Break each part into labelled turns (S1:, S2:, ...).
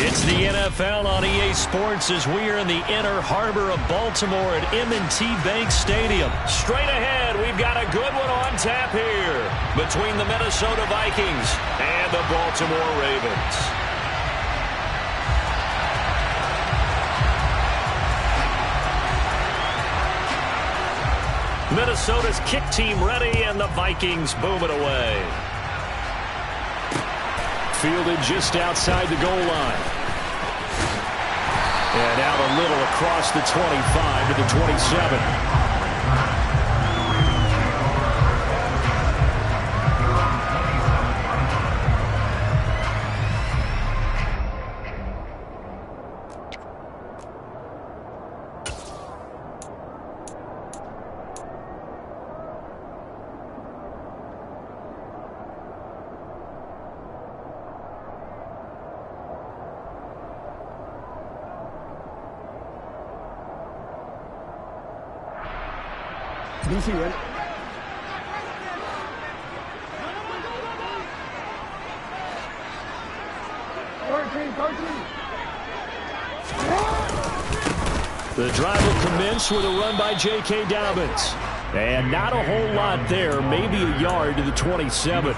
S1: It's the NFL on EA Sports as we are in the inner harbor of Baltimore at M&T Bank Stadium. Straight ahead, we've got a good one on tap here between the Minnesota Vikings and the Baltimore Ravens. Minnesota's kick team ready, and the Vikings boom it away. Fielded just outside the goal line. And out a little across the 25 to the 27.
S2: DCN.
S1: The drive will commence with a run by J.K. Dobbins. And not a whole lot there, maybe a yard to the 27.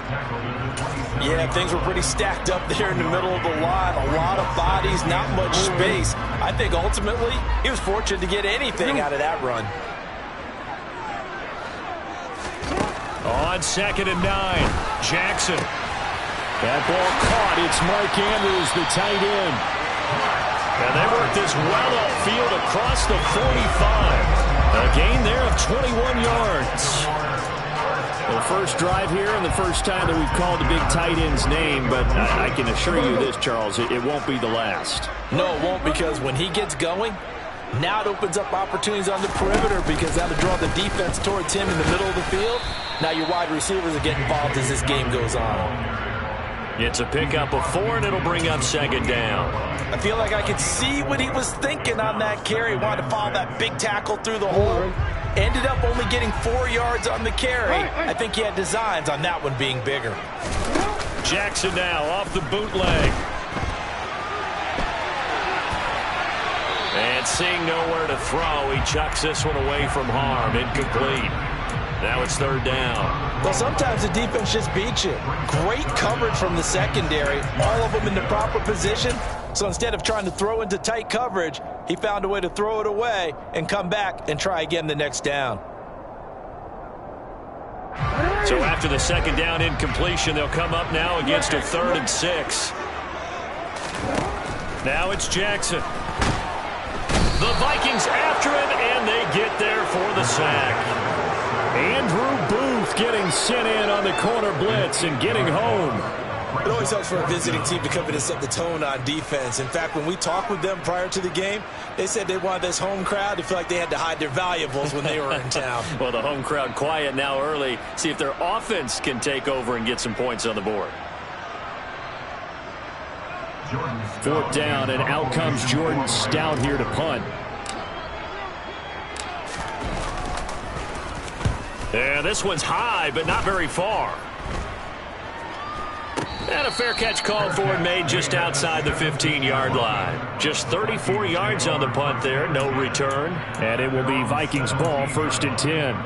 S3: Yeah, things were pretty stacked up there in the middle of the line. A lot of bodies, not much space. I think ultimately he was fortunate to get anything out of that run.
S1: On 2nd and 9, Jackson. That ball caught. It's Mark Andrews, the tight end. And they work this well upfield across the 45. A gain there of 21 yards. Well, the first drive here and the first time that we've called the big tight end's name, but I can assure you this, Charles, it won't be the last.
S3: No, it won't, because when he gets going, now it opens up opportunities on the perimeter because that'll draw the defense towards him in the middle of the field. Now your wide receivers are getting involved as this game goes on.
S1: It's a pickup of 4, and it'll bring up 2nd down.
S3: I feel like I could see what he was thinking on that carry. Wanted to follow that big tackle through the hole. Ended up only getting 4 yards on the carry. I think he had designs on that one being bigger.
S1: Jackson now off the bootleg. And seeing nowhere to throw, he chucks this one away from harm. Incomplete. Now it's 3rd down.
S3: Well, sometimes the defense just beats you. Great coverage from the secondary. All of them in the proper position. So instead of trying to throw into tight coverage, he found a way to throw it away and come back and try again the next down.
S1: So after the 2nd down incompletion, they'll come up now against a 3rd and 6. Now it's Jackson. The Vikings after him, and they get there for the sack. Andrew Booth getting sent in on the corner blitz and getting home.
S3: It always helps for a visiting team to come in and set the tone on defense. In fact, when we talked with them prior to the game, they said they wanted this home crowd to feel like they had to hide their valuables when they were in town.
S1: Well, the home crowd quiet now early. See if their offense can take over and get some points on the board. 4th down, and out comes Jordan Stout here to punt. Yeah, this one's high, but not very far. And a fair catch called for and made just outside the 15-yard line. Just 34 yards on the punt there, no return. And it will be Vikings ball, 1st and 10.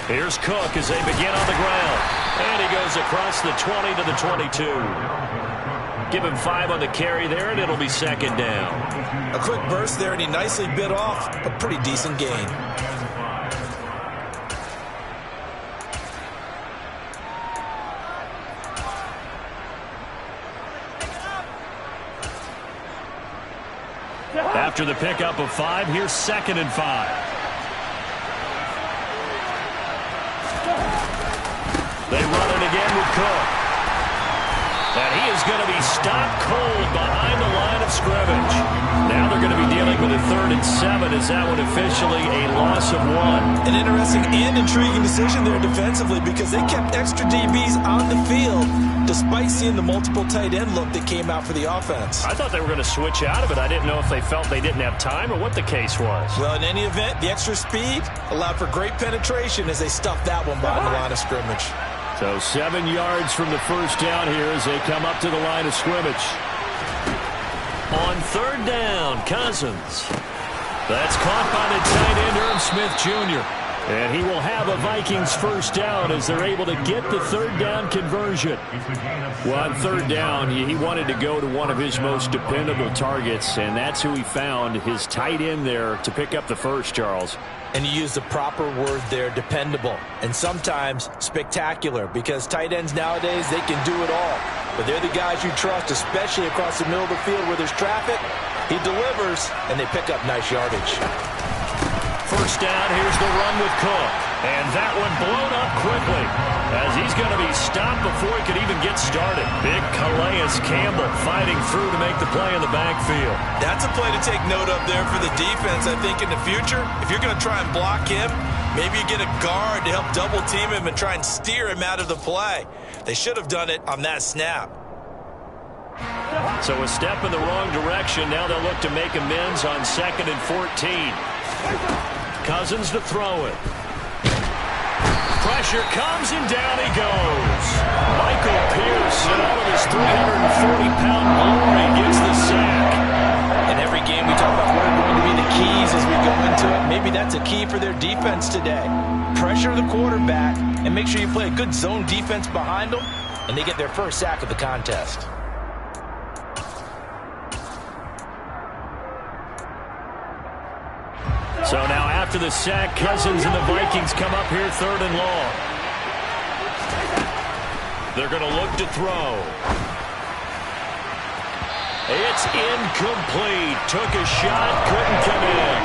S1: Here's Cook as they begin on the ground. And he goes across the 20 to the 22. Give him 5 on the carry there, and it'll be 2nd down.
S3: A quick burst there, and he nicely bit off a pretty decent gain.
S1: After the pickup of 5, here's 2nd and 5. They run it again with Cook. And he is going to be stopped cold behind the line of scrimmage. Now they're going to be dealing with a 3rd and 7. Is that one officially a loss of 1?
S3: An interesting and intriguing decision there defensively because they kept extra DBs on the field despite seeing the multiple tight end look that came out for the offense.
S1: I thought they were going to switch out of it. I didn't know if they felt they didn't have time or what the case was.
S3: Well, in any event, the extra speed allowed for great penetration as they stuffed that one behind the line of scrimmage.
S1: So 7 yards from the first down here as they come up to the line of scrimmage. On 3rd down, Cousins. That's caught by the tight end, Irv Smith Jr. And he will have a Vikings first down as they're able to get the 3rd down conversion. Well, on 3rd down, he wanted to go to one of his most dependable targets, and that's who he found, his tight end there, to pick up the first, Charles.
S3: And you use the proper word there, dependable, and sometimes spectacular, because tight ends nowadays, they can do it all. But they're the guys you trust, especially across the middle of the field where there's traffic. He delivers, and they pick up nice yardage.
S1: First down, here's the run with Cook. And that one blown up quickly as he's going to be stopped before he could even get started. Big Calais Campbell fighting through to make the play in the backfield.
S3: That's a play to take note of there for the defense, I think, in the future. If you're going to try and block him, maybe you get a guard to help double team him and try and steer him out of the play. They should have done it on that snap.
S1: So a step in the wrong direction. Now they'll look to make amends on 2nd and 14. Cousins to throw it. Pressure comes and down he goes. Michael Pierce, in all of his 340-pound glory, gets the sack.
S3: In every game we talk about what are going to be the keys as we go into it. Maybe that's a key for their defense today. Pressure the quarterback and make sure you play a good zone defense behind them, and they get their first sack of the contest.
S1: So now after the sack, Cousins and the Vikings come up here 3rd and long. They're going to look to throw. It's incomplete. Took a shot, couldn't come in.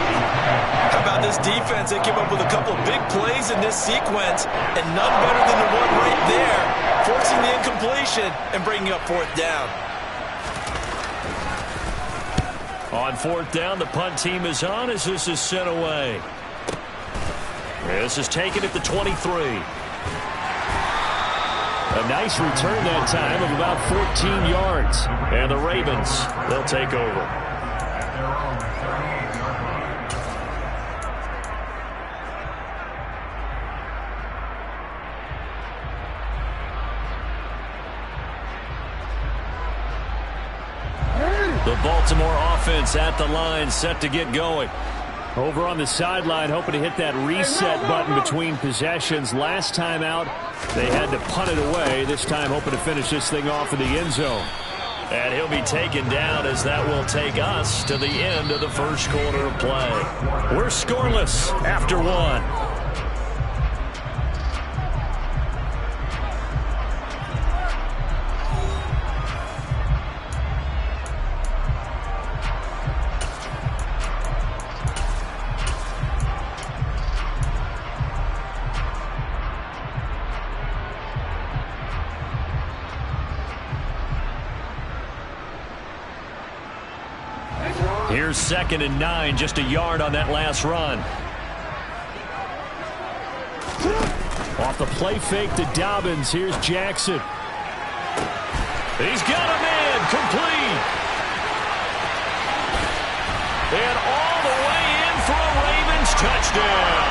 S3: How about this defense? They came up with a couple of big plays in this sequence, and none better than the one right there, forcing the incompletion and bringing up 4th down.
S1: On 4th down, the punt team is on as this is sent away. This is taken at the 23. A nice return that time of about 14 yards. And the Ravens, they'll take over. The Baltimore offense at the line, set to get going. Over on the sideline, hoping to hit that reset button between possessions. Last time out, they had to punt it away. This time, hoping to finish this thing off in the end zone. And he'll be taken down as that will take us to the end of the first quarter of play. We're scoreless after 1. Here's 2nd and 9, just a yard on that last run. Off the play fake to Dobbins. Here's Jackson. He's got him in, complete. And all the way in for a Ravens touchdown.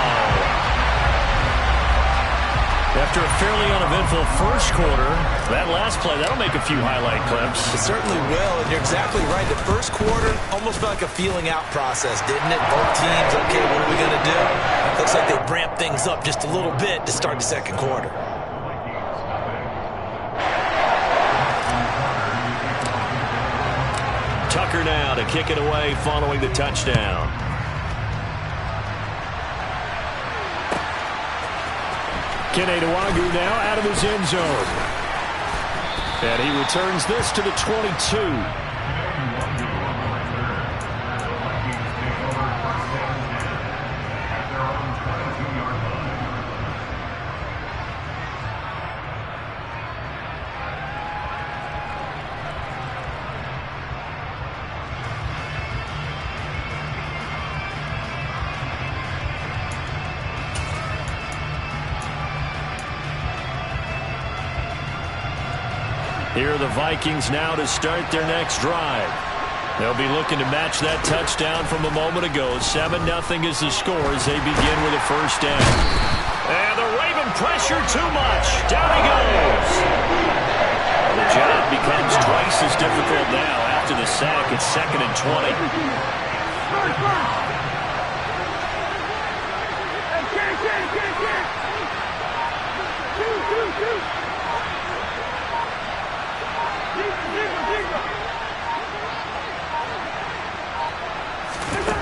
S1: After a fairly uneventful first quarter, that last play, that'll make a few highlight clips.
S3: It certainly will, and you're exactly right. The first quarter almost felt like a feeling out process, didn't it? Both teams, okay, what are we going to do? Looks like they ramped things up just a little bit to start the second quarter.
S1: Tucker now to kick it away following the touchdown. Kene Nwangwu now out of his end zone. And he returns this to the 22. Here are the Vikings now to start their next drive. They'll be looking to match that touchdown from a moment ago. 7-0 is the score as they begin with a first down. And the Raven pressure too much. Down he goes. The job becomes twice as difficult now after the sack. It's 2nd and 20.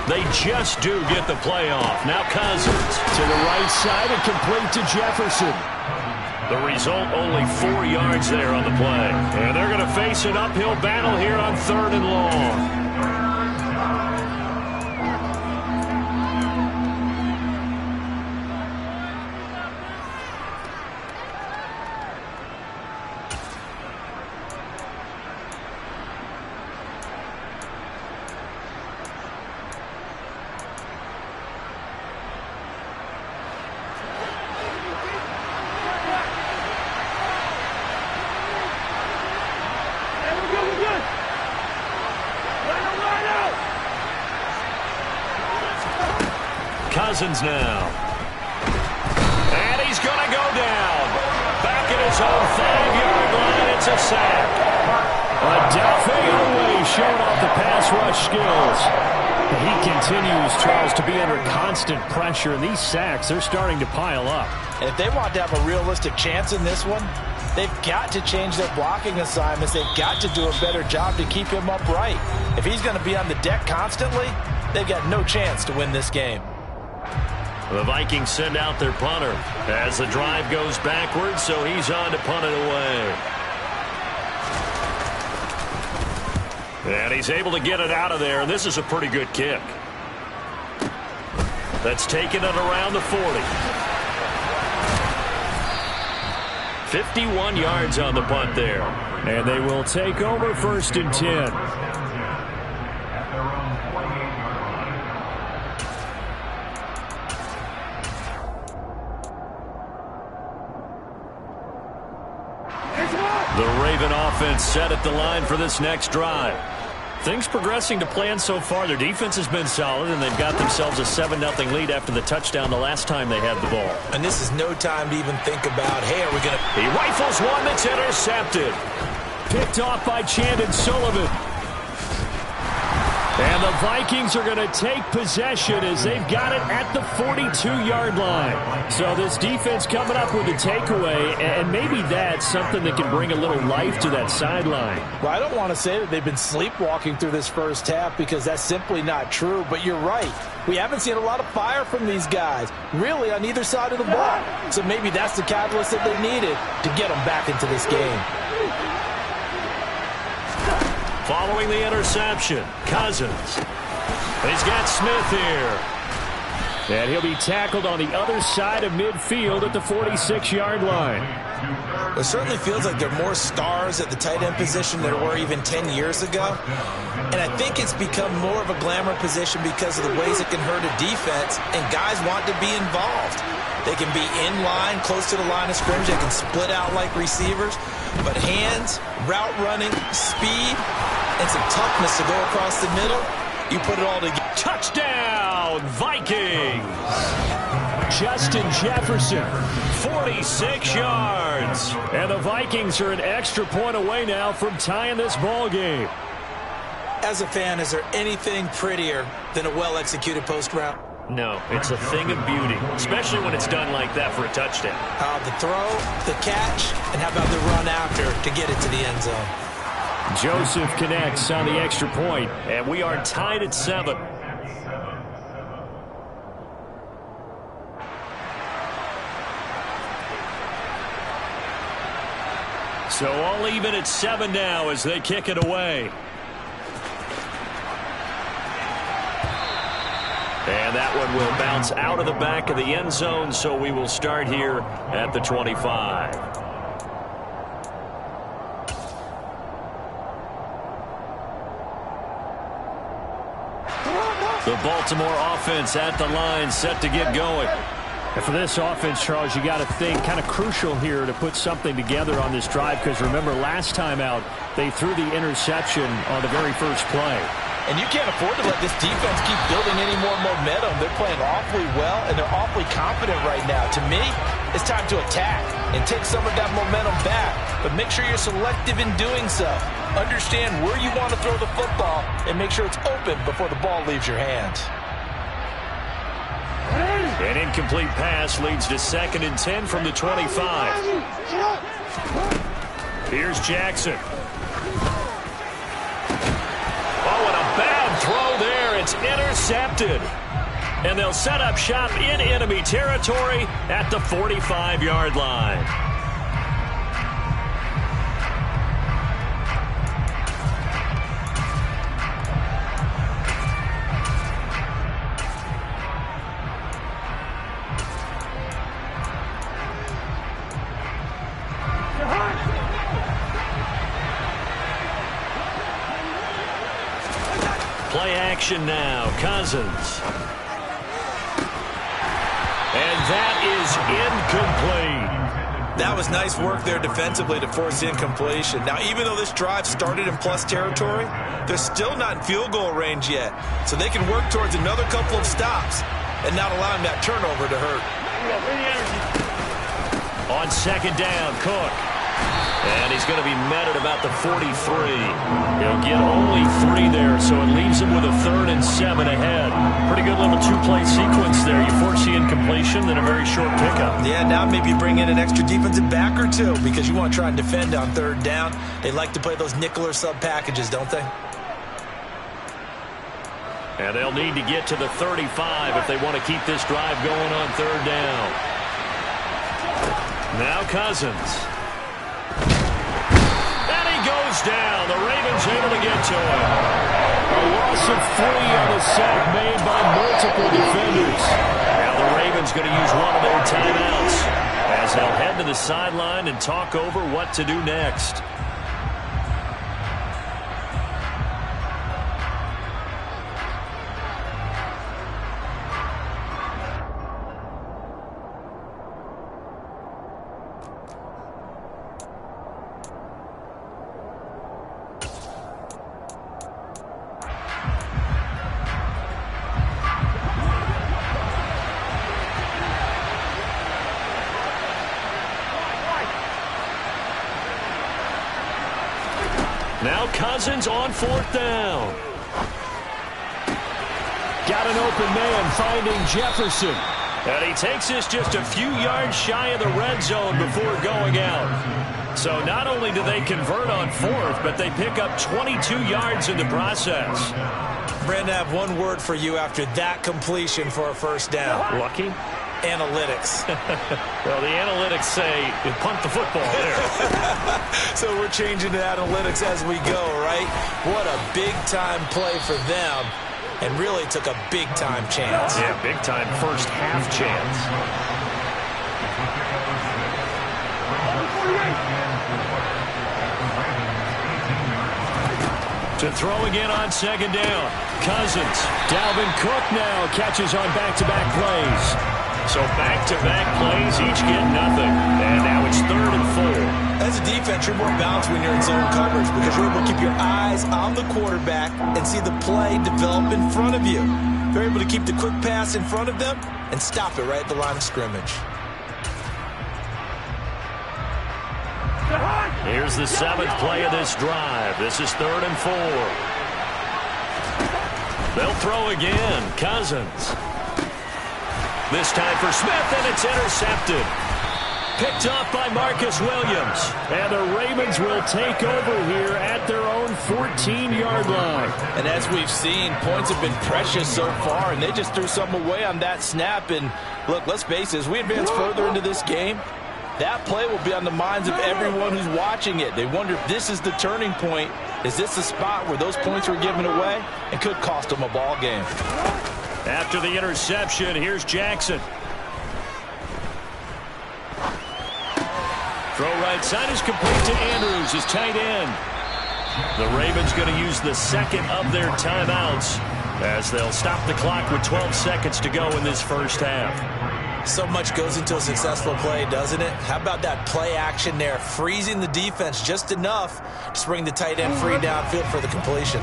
S1: They just do get the play off. Now Cousins to the right side and complete to Jefferson. The result, only 4 yards there on the play. And they're going to face an uphill battle here on 3rd and long. Cousins now. And he's going to go down. Back at his own 5-yard line. It's a sack. Adelphi always showing off the pass rush skills. He continues, Charles, to be under constant pressure. And these sacks, they're starting to pile up.
S3: And if they want to have a realistic chance in this one, they've got to change their blocking assignments. They've got to do a better job to keep him upright. If he's going to be on the deck constantly, they've got no chance to win this game.
S1: The Vikings send out their punter as the drive goes backwards, so he's on to punt it away. And he's able to get it out of there, and this is a pretty good kick. That's taken it around the 40. 51 yards on the punt there. And they will take over 1st and 10. The Raven offense set at the line for this next drive. Things progressing to plan so far. Their defense has been solid, and they've got themselves a 7-0 lead after the touchdown the last time they had the ball.
S3: And this is no time to even think about, hey, are we going to...
S1: He rifles one that's intercepted. Picked off by Chandon Sullivan. And the Vikings are going to take possession as they've got it at the 42-yard line. So this defense coming up with a takeaway, and maybe that's something that can bring a little life to that sideline.
S3: Well, I don't want to say that they've been sleepwalking through this first half because that's simply not true, but you're right. We haven't seen a lot of fire from these guys, really, on either side of the ball. So maybe that's the catalyst that they needed to get them back into this game.
S1: Following the interception, Cousins. He's got Smith here. And he'll be tackled on the other side of midfield at the 46-yard line.
S3: It certainly feels like there are more stars at the tight end position than there were even 10 years ago. And I think it's become more of a glamour position because of the ways it can hurt a defense, and guys want to be involved. They can be in line, close to the line of scrimmage. They can split out like receivers. But hands, route running, speed, and some toughness to go across the middle, you put it all together.
S1: Touchdown, Vikings! Justin Jefferson, 46 yards. And the Vikings are an extra point away now from tying this ball game.
S3: As a fan, is there anything prettier than a well-executed post route?
S1: No, it's a thing of beauty, especially when it's done like that for a touchdown.
S3: The throw, the catch, and how about the run after to get it to the end zone?
S1: Joseph connects on the extra point, and we are tied at 7. So all even at 7 now as they kick it away. And that one will bounce out of the back of the end zone, so we will start here at the 25. The Baltimore offense at the line, set to get going. And for this offense, Charles, you got to think kind of crucial here to put something together on this drive, because remember last time out they threw the interception on the very first play.
S3: And you can't afford to let this defense keep building any more momentum. They're playing awfully well, and they're awfully confident right now. To me, it's time to attack and take some of that momentum back, but make sure you're selective in doing so. Understand where you want to throw the football and make sure it's open before the ball leaves your hands.
S1: An incomplete pass leads to 2nd and 10 from the 25. Here's Jackson. Oh, and a bad throw there. It's intercepted. And they'll set up shop in enemy territory at the 45-yard line. Play action now. Cousins. And that is incomplete.
S3: That was nice work there defensively to force incompletion. Now, even though this drive started in plus territory, they're still not in field goal range yet. So they can work towards another couple of stops and not allowing that turnover to hurt.
S1: On 2nd down, Cook. And he's going to be met at about the 43. He'll get only 3 there, so it leaves him with a 3rd and 7 ahead. Pretty good little 2-play sequence there. You force the incompletion, then a very short pickup.
S3: Yeah, now maybe bring in an extra defensive back or two because you want to try and defend on 3rd down. They like to play those nickel or sub packages, don't they?
S1: And they'll need to get to the 35 if they want to keep this drive going on 3rd down. Now Cousins. Down. The Ravens able to get to him. A loss of 3 on the sack made by multiple defenders. Now the Ravens going to use one of their timeouts as they'll head to the sideline and talk over what to do next. Now Cousins on 4th down. Got an open man finding Jefferson. And he takes this just a few yards shy of the red zone before going out. So not only do they convert on 4th, but they pick up 22 yards in the process.
S3: Brandon, I have one word for you after that completion for a 1st down.
S1: Lucky?
S3: Analytics.
S1: Well, the analytics say you punt the football there.
S3: So we're changing to analytics as we go, right? What a big-time play for them, and really took a big-time chance.
S1: Yeah, big-time first half chance. To throw again on 2nd down. Cousins. Dalvin Cook now catches on back-to-back plays. So back-to-back plays, each get nothing. And now it's 3rd and 4.
S3: As a defense, you're more balanced when you're in zone coverage because you're able to keep your eyes on the quarterback and see the play develop in front of you. They're able to keep the quick pass in front of them and stop it right at the line of scrimmage.
S1: Here's the 7th play of this drive. This is 3rd and 4. They'll throw again. Cousins. This time for Smith, and it's intercepted. Picked up by Marcus Williams. And the Ravens will take over here at their own 14-yard line.
S3: And as we've seen, points have been precious so far, and they just threw some away on that snap. And look, let's face it, as we advance further into this game, that play will be on the minds of everyone who's watching it. They wonder if this is the turning point. Is this the spot where those points were given away and could cost them a ball game?
S1: After the interception, here's Jackson. Throw right side is complete to Andrews, his tight end. The Ravens going to use the 2nd of their timeouts as they'll stop the clock with 12 seconds to go in this first half.
S3: So much goes into a successful play, doesn't it? How about that play action there, freezing the defense just enough to bring the tight end free downfield for the completion.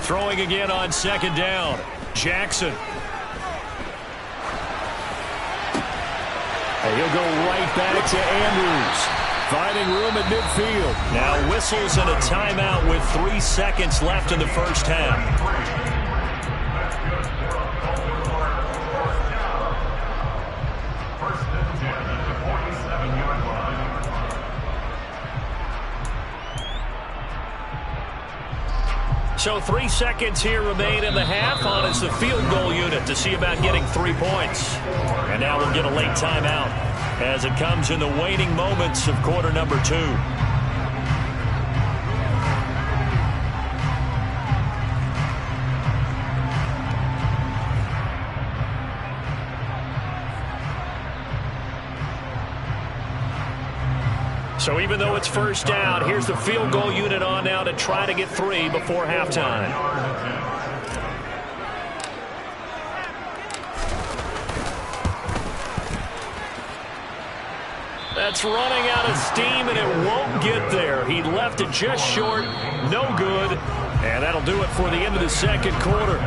S1: Throwing again on second down. Jackson. And he'll go right back to Andrews. Finding room at midfield. Now whistles and a timeout with 3 seconds left in the first half. So 3 seconds here remain in the half on as the field goal unit to see about getting 3 points. And now we'll get a late timeout as it comes in the waning moments of quarter number 2. So even though it's first down, here's the field goal unit on now to try to get 3 before halftime. That's running out of steam, and it won't get there. He left it just short. No good. And that'll do it for the end of the second quarter.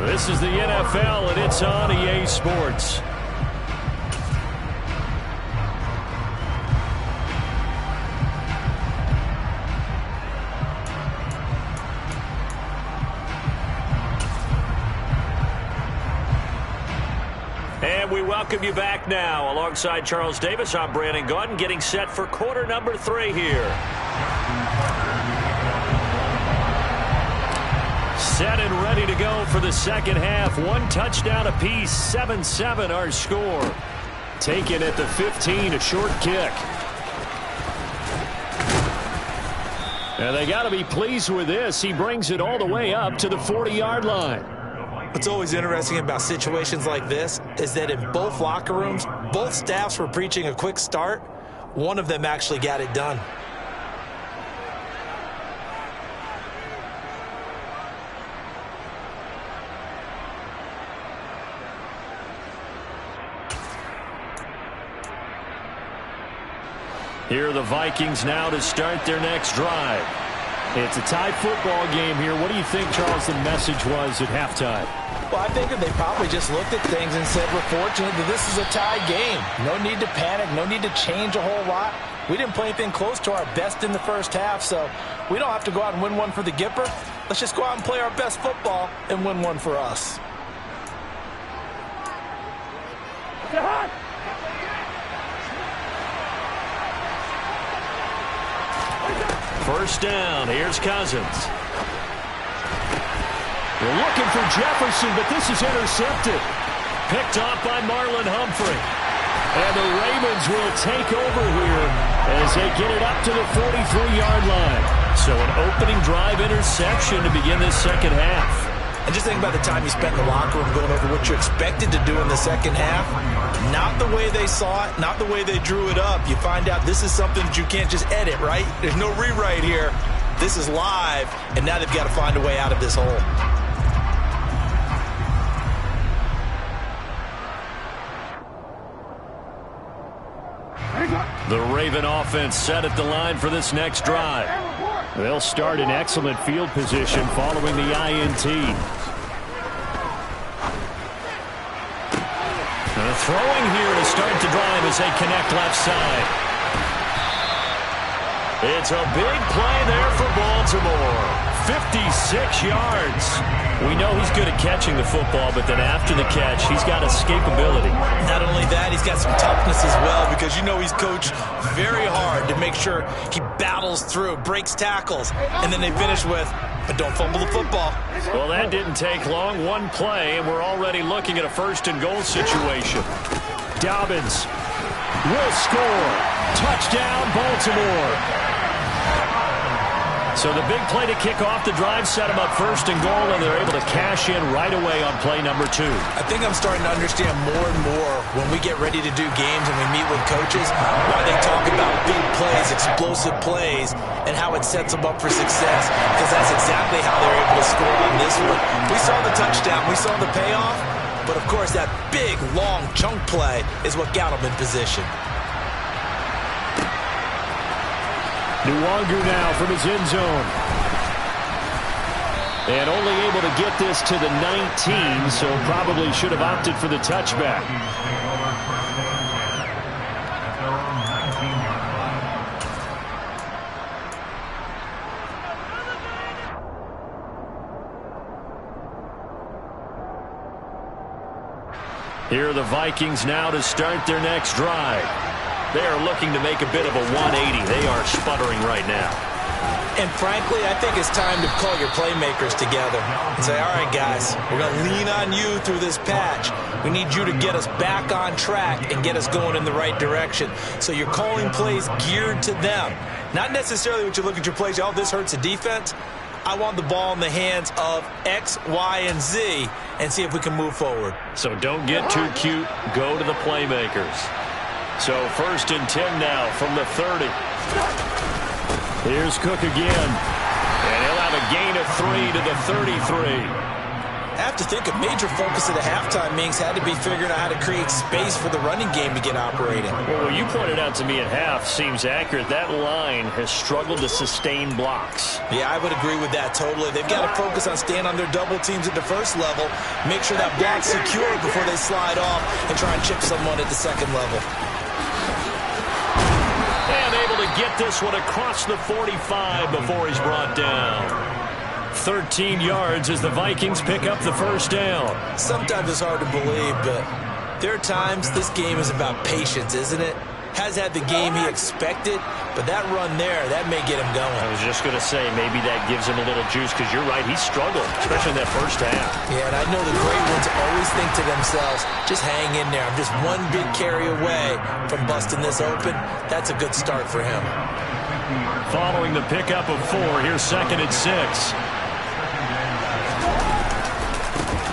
S1: This is the NFL, and it's on EA Sports. And we welcome you back now. Alongside Charles Davis, I'm Brandon Gaudin, getting set for quarter number 3 here. Set and ready to go for the second half. 1 touchdown apiece, 7-7 our score. Taken at the 15, a short kick. And they got to be pleased with this. He brings it all the way up to the 40-yard line.
S3: What's always interesting about situations like this is that in both locker rooms, both staffs were preaching a quick start. One of them actually got it done.
S1: Here are the Vikings now to start their next drive. It's a tie football game here. What do you think, Charles, the message was at halftime?
S3: Well, I think that they probably just looked at things and said, we're fortunate that this is a tie game. No need to panic. No need to change a whole lot. We didn't play anything close to our best in the first half, so we don't have to go out and win one for the Gipper. Let's just go out and play our best football and win one for us.
S1: First down. Here's Cousins. We're looking for Jefferson, but this is intercepted. Picked off by Marlon Humphrey. And the Ravens will take over here as they get it up to the 43-yard line. So an opening drive interception to begin this second half.
S3: And just think about the time you spent in the locker room going over what you expected to do in the second half. Not the way they saw it, not the way they drew it up. You find out this is something that you can't just edit, right? There's no rewrite here. This is live, and now they've got to find a way out of this hole.
S1: The Raven offense set at the line for this next drive. They'll start in excellent field position following the INT. And a throwing here to start the drive as they connect left side. It's a big play there for Baltimore. 56 yards. We know he's good at catching the football, but then after the catch, he's got escapability.
S3: Not only that, he's got some toughness as well, because you know he's coached very hard to make sure he battles through, breaks tackles, and then they finish with, but don't fumble the football.
S1: Well, that didn't take long. One play, and we're already looking at a first-and-goal situation. Dobbins will score. Touchdown, Baltimore. So the big play to kick off the drive set them up first and goal, and they're able to cash in right away on play number 2.
S3: I think I'm starting to understand more and more when we get ready to do games and we meet with coaches why they talk about big plays, explosive plays, and how it sets them up for success, because that's exactly how they're able to score on this one. We saw the touchdown. We saw the payoff. But, of course, that big, long chunk play is what got them in position.
S1: Nwangu now from his end zone. And only able to get this to the 19, so probably should have opted for the touchback. Here are the Vikings now to start their next drive. They are looking to make a bit of a 180. They are sputtering right now.
S3: And frankly, I think it's time to call your playmakers together and say, all right, guys, we're going to lean on you through this patch. We need you to get us back on track and get us going in the right direction. So you're calling plays geared to them. Not necessarily what you look at your plays, oh, this hurts the defense. I want the ball in the hands of X, Y, and Z and see if we can move forward.
S1: So don't get too cute. Go to the playmakers. So 1st and 10 now from the 30. Here's Cook again. And he'll have a gain of 3 to the 33.
S3: I have to think a major focus of the halftime, Minks, had to be figuring out how to create space for the running game to get operating.
S1: Well, what you pointed out to me at half seems accurate. That line has struggled to sustain blocks.
S3: Yeah, I would agree with that totally. They've got to focus on staying on their double teams at the first level, make sure that block's secure before they slide off and try and chip someone at the second level.
S1: And able to get this one across the 45 before he's brought down. 13 yards as the Vikings pick up the first down.
S3: Sometimes it's hard to believe, but there are times this game is about patience, isn't it? Has had the game he expected, but that run there, that may get him going.
S1: I was just going to say, maybe that gives him a little juice, because you're right, he struggled, especially in that first half.
S3: Yeah, and I know the great ones always think to themselves, just hang in there. I'm just one big carry away from busting this open. That's a good start for him.
S1: Following the pickup of 4, here's 2nd and 6.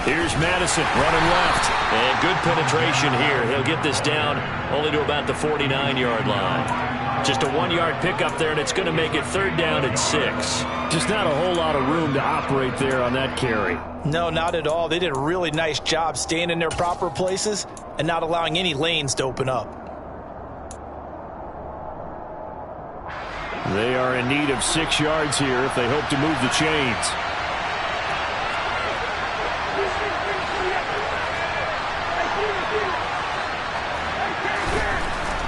S1: Here's Madison running left. And good penetration here. He'll get this down only to about the 49-yard line. Just a 1-yard pickup there, and it's going to make it 3rd down and 6. Just not a whole lot of room to operate there on that carry.
S3: No, not at all. They did a really nice job staying in their proper places and not allowing any lanes to open up.
S1: They are in need of 6 yards here if they hope to move the chains.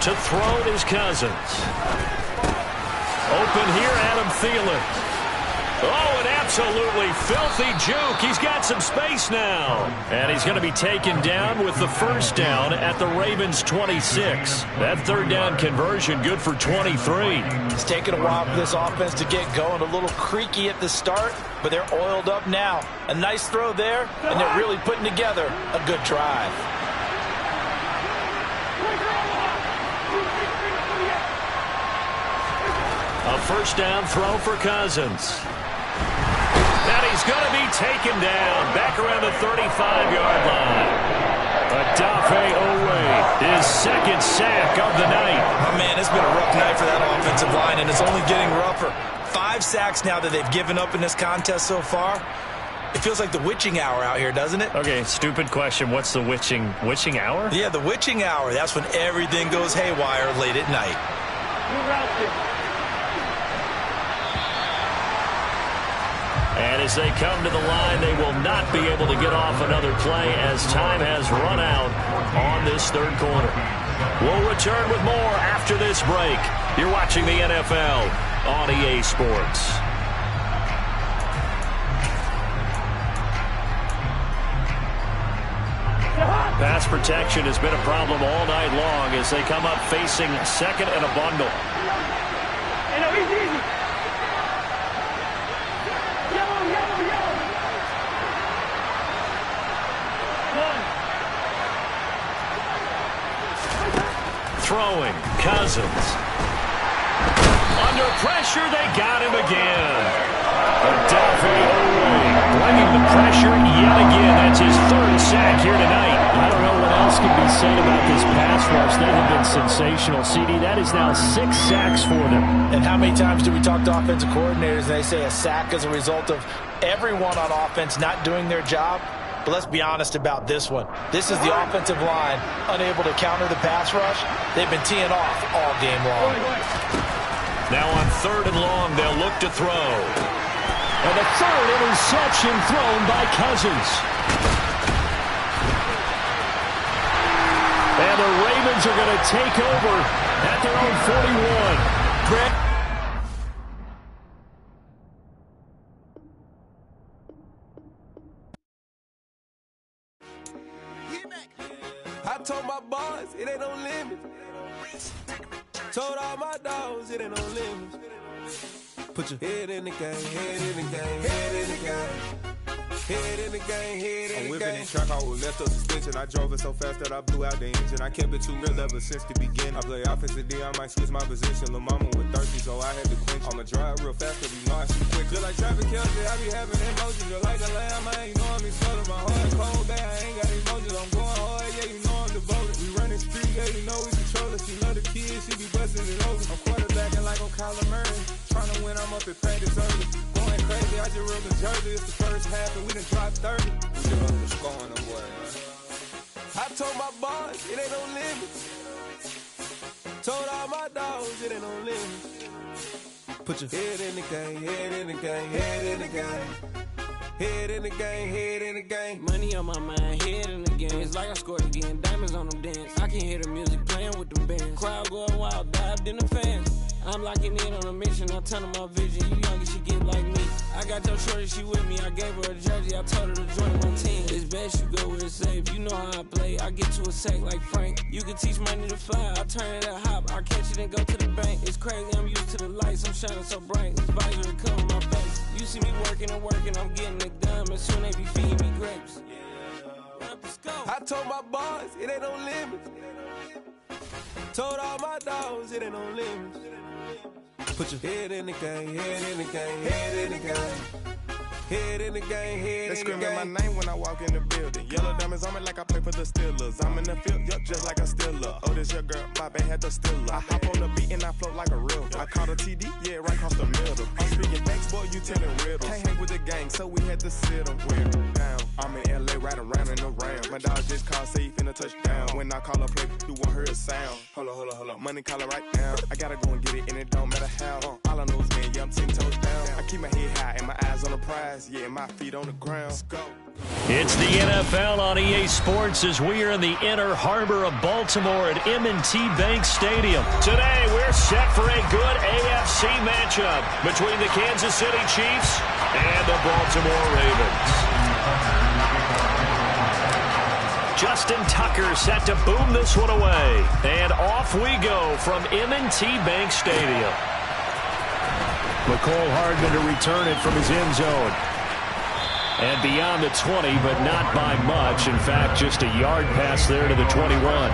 S1: To throw it is Cousins. Open here, Adam Thielen. Oh, an absolutely filthy juke. He's got some space now. And he's going to be taken down with the first down at the Ravens' 26. That 3rd down conversion good for 23.
S3: It's taken a while for this offense to get going. A little creaky at the start, but they're oiled up now. A nice throw there, and they're really putting together a good drive.
S1: A first down throw for Cousins. And he's going to be taken down back around the 35-yard line. Odafe Owe, his 2nd sack of the night.
S3: Oh, man, it's been a rough night for that offensive line, and it's only getting rougher. 5 sacks now that they've given up in this contest so far. It feels like the witching hour out here, doesn't it?
S1: Okay, stupid question. What's the witching hour?
S3: Yeah, the witching hour. That's when everything goes haywire late at night.
S1: And as they come to the line, they will not be able to get off another play as time has run out on this 3rd quarter. We'll return with more after this break. You're watching the NFL on EA Sports. Pass protection has been a problem all night long as they come up facing 2nd and a bundle. Throwing, Cousins. Under pressure, they got him again. bringing the pressure yet again. That's his third sack here tonight.
S4: I don't know what else can be said about this pass rush. They have been sensational, CD. That is now 6 sacks for them.
S3: And how many times do we talk to offensive coordinators and they say a sack is a result of everyone on offense not doing their job? But let's be honest about this one. This is the offensive line unable to counter the pass rush. They've been teeing off all game long.
S1: Now on 3rd and long, they'll look to throw.
S4: And the third interception thrown by Cousins. And the Ravens are going to take over at their own 41. Grant.
S5: I told my boys it ain't no limit. Told all my dogs it ain't no limit. Put your head in the game, head in the game, head in the game. Head in the game, head in the game. I'm whipping in track, I was left up suspension. I drove it so fast that I blew out the engine. I kept it too real ever since the beginning. I play offensive D, I might switch my position. Lil' mama was thirsty, so I had to quench. I'ma drive real fast, cause you know I shoot quick. Just like traffic Kelsey, I be having emotions. Just like a lamb, man, you know I'm exploding. My heart cold, bad, I ain't got emotions. I'm going hard, yeah, you know I'm devoted. We running street, yeah, you know we control it. She love the kids, she be busting it over. I'm quarterbacking like I'm Kyler Murray. Trying to win, I'm up at practice early. Going crazy, I just rolled the jersey. It's the first half, and we done dropped 30. We just up the scoring, them boy, man. I told my boys, it ain't no limits. Told all my dogs, it ain't no limits. Put your head in the game, head in the game, head in the game. Head in the game, head in the game.
S6: Money on my mind, head in the game. It's like I scored again, diamonds on them dance. I can hear the music playing with them bands. Crowd going wild, dived in the fans. I'm locking in on a mission, I tell her my vision. You young and she get like me. I got your shorty, she with me. I gave her a jersey, I told her to join my team. It's best you go where it's safe. You know how I play. I get to a sack like Frank. You can teach money to fly. I turn it a hop. I catch it and go to the bank. It's crazy, I'm used to the lights. I'm shining so bright. This visor cover my face. You see me working and working, I'm getting it done. And soon they be feeding me grapes.
S5: I told my boys, it ain't no limits. Told all my dogs, it ain't no limits. Put your head in the game, head in the game, head in the game. Head in the game, head
S7: they
S5: in the game. They
S7: screaming my name when I walk in the building. Yellow diamonds on me like I play for the Steelers. I'm in the field, yup, just like a Steeler. Oh, this your girl, my band had the Steeler. I hop on the beat and I float like a real. I caught a TD, yeah, right across the middle. I'm speaking thanks, boy, you telling riddles. Can't hang with the gang, so we had to sit them down. I'm in LA, right around and around. My dog just called, say he finna touchdown. When I call a play, you won't hear a sound. Hold up, money caller right now. I gotta go and get it, and it don't matter how. All I know is, man, yeah, I'm 10 toes down. I keep my head high and my eyes on the prize. Yeah, my feet on the ground. Let's go.
S1: It's the NFL on EA Sports as we are in the inner harbor of Baltimore at M&T Bank Stadium. Today, we're set for a good AFC matchup between the Kansas City Chiefs and the Baltimore Ravens. Justin Tucker set to boom this one away. And off we go from M&T Bank Stadium.
S4: McCole Hardman to return it from his end zone.
S1: And beyond the 20, but not by much. In fact, just a yard pass there to the 21.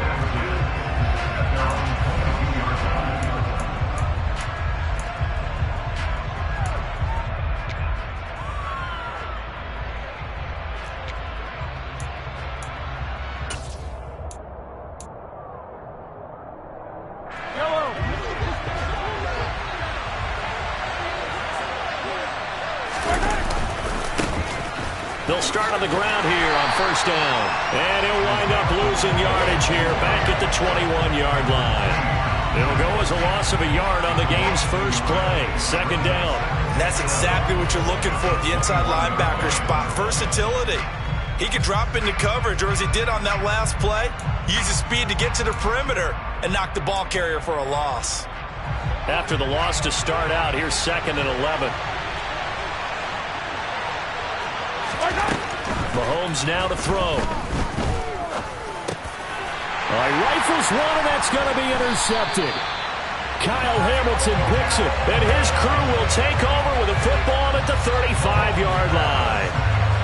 S1: They'll start on the ground here on first down. And he'll wind up losing yardage here back at the 21-yard line. It'll go as a loss of a yard on the game's first play. Second down.
S3: And that's exactly what you're looking for at the inside linebacker spot. Versatility. He could drop into coverage, or as he did on that last play, use his speed to get to the perimeter and knock the ball carrier for a loss.
S1: After the loss to start out, here's 2nd and 11. Mahomes now to throw.
S4: Rifles one, and that's going to be intercepted. Kyle Hamilton picks it, and his crew will take over with a football at the 35-yard line.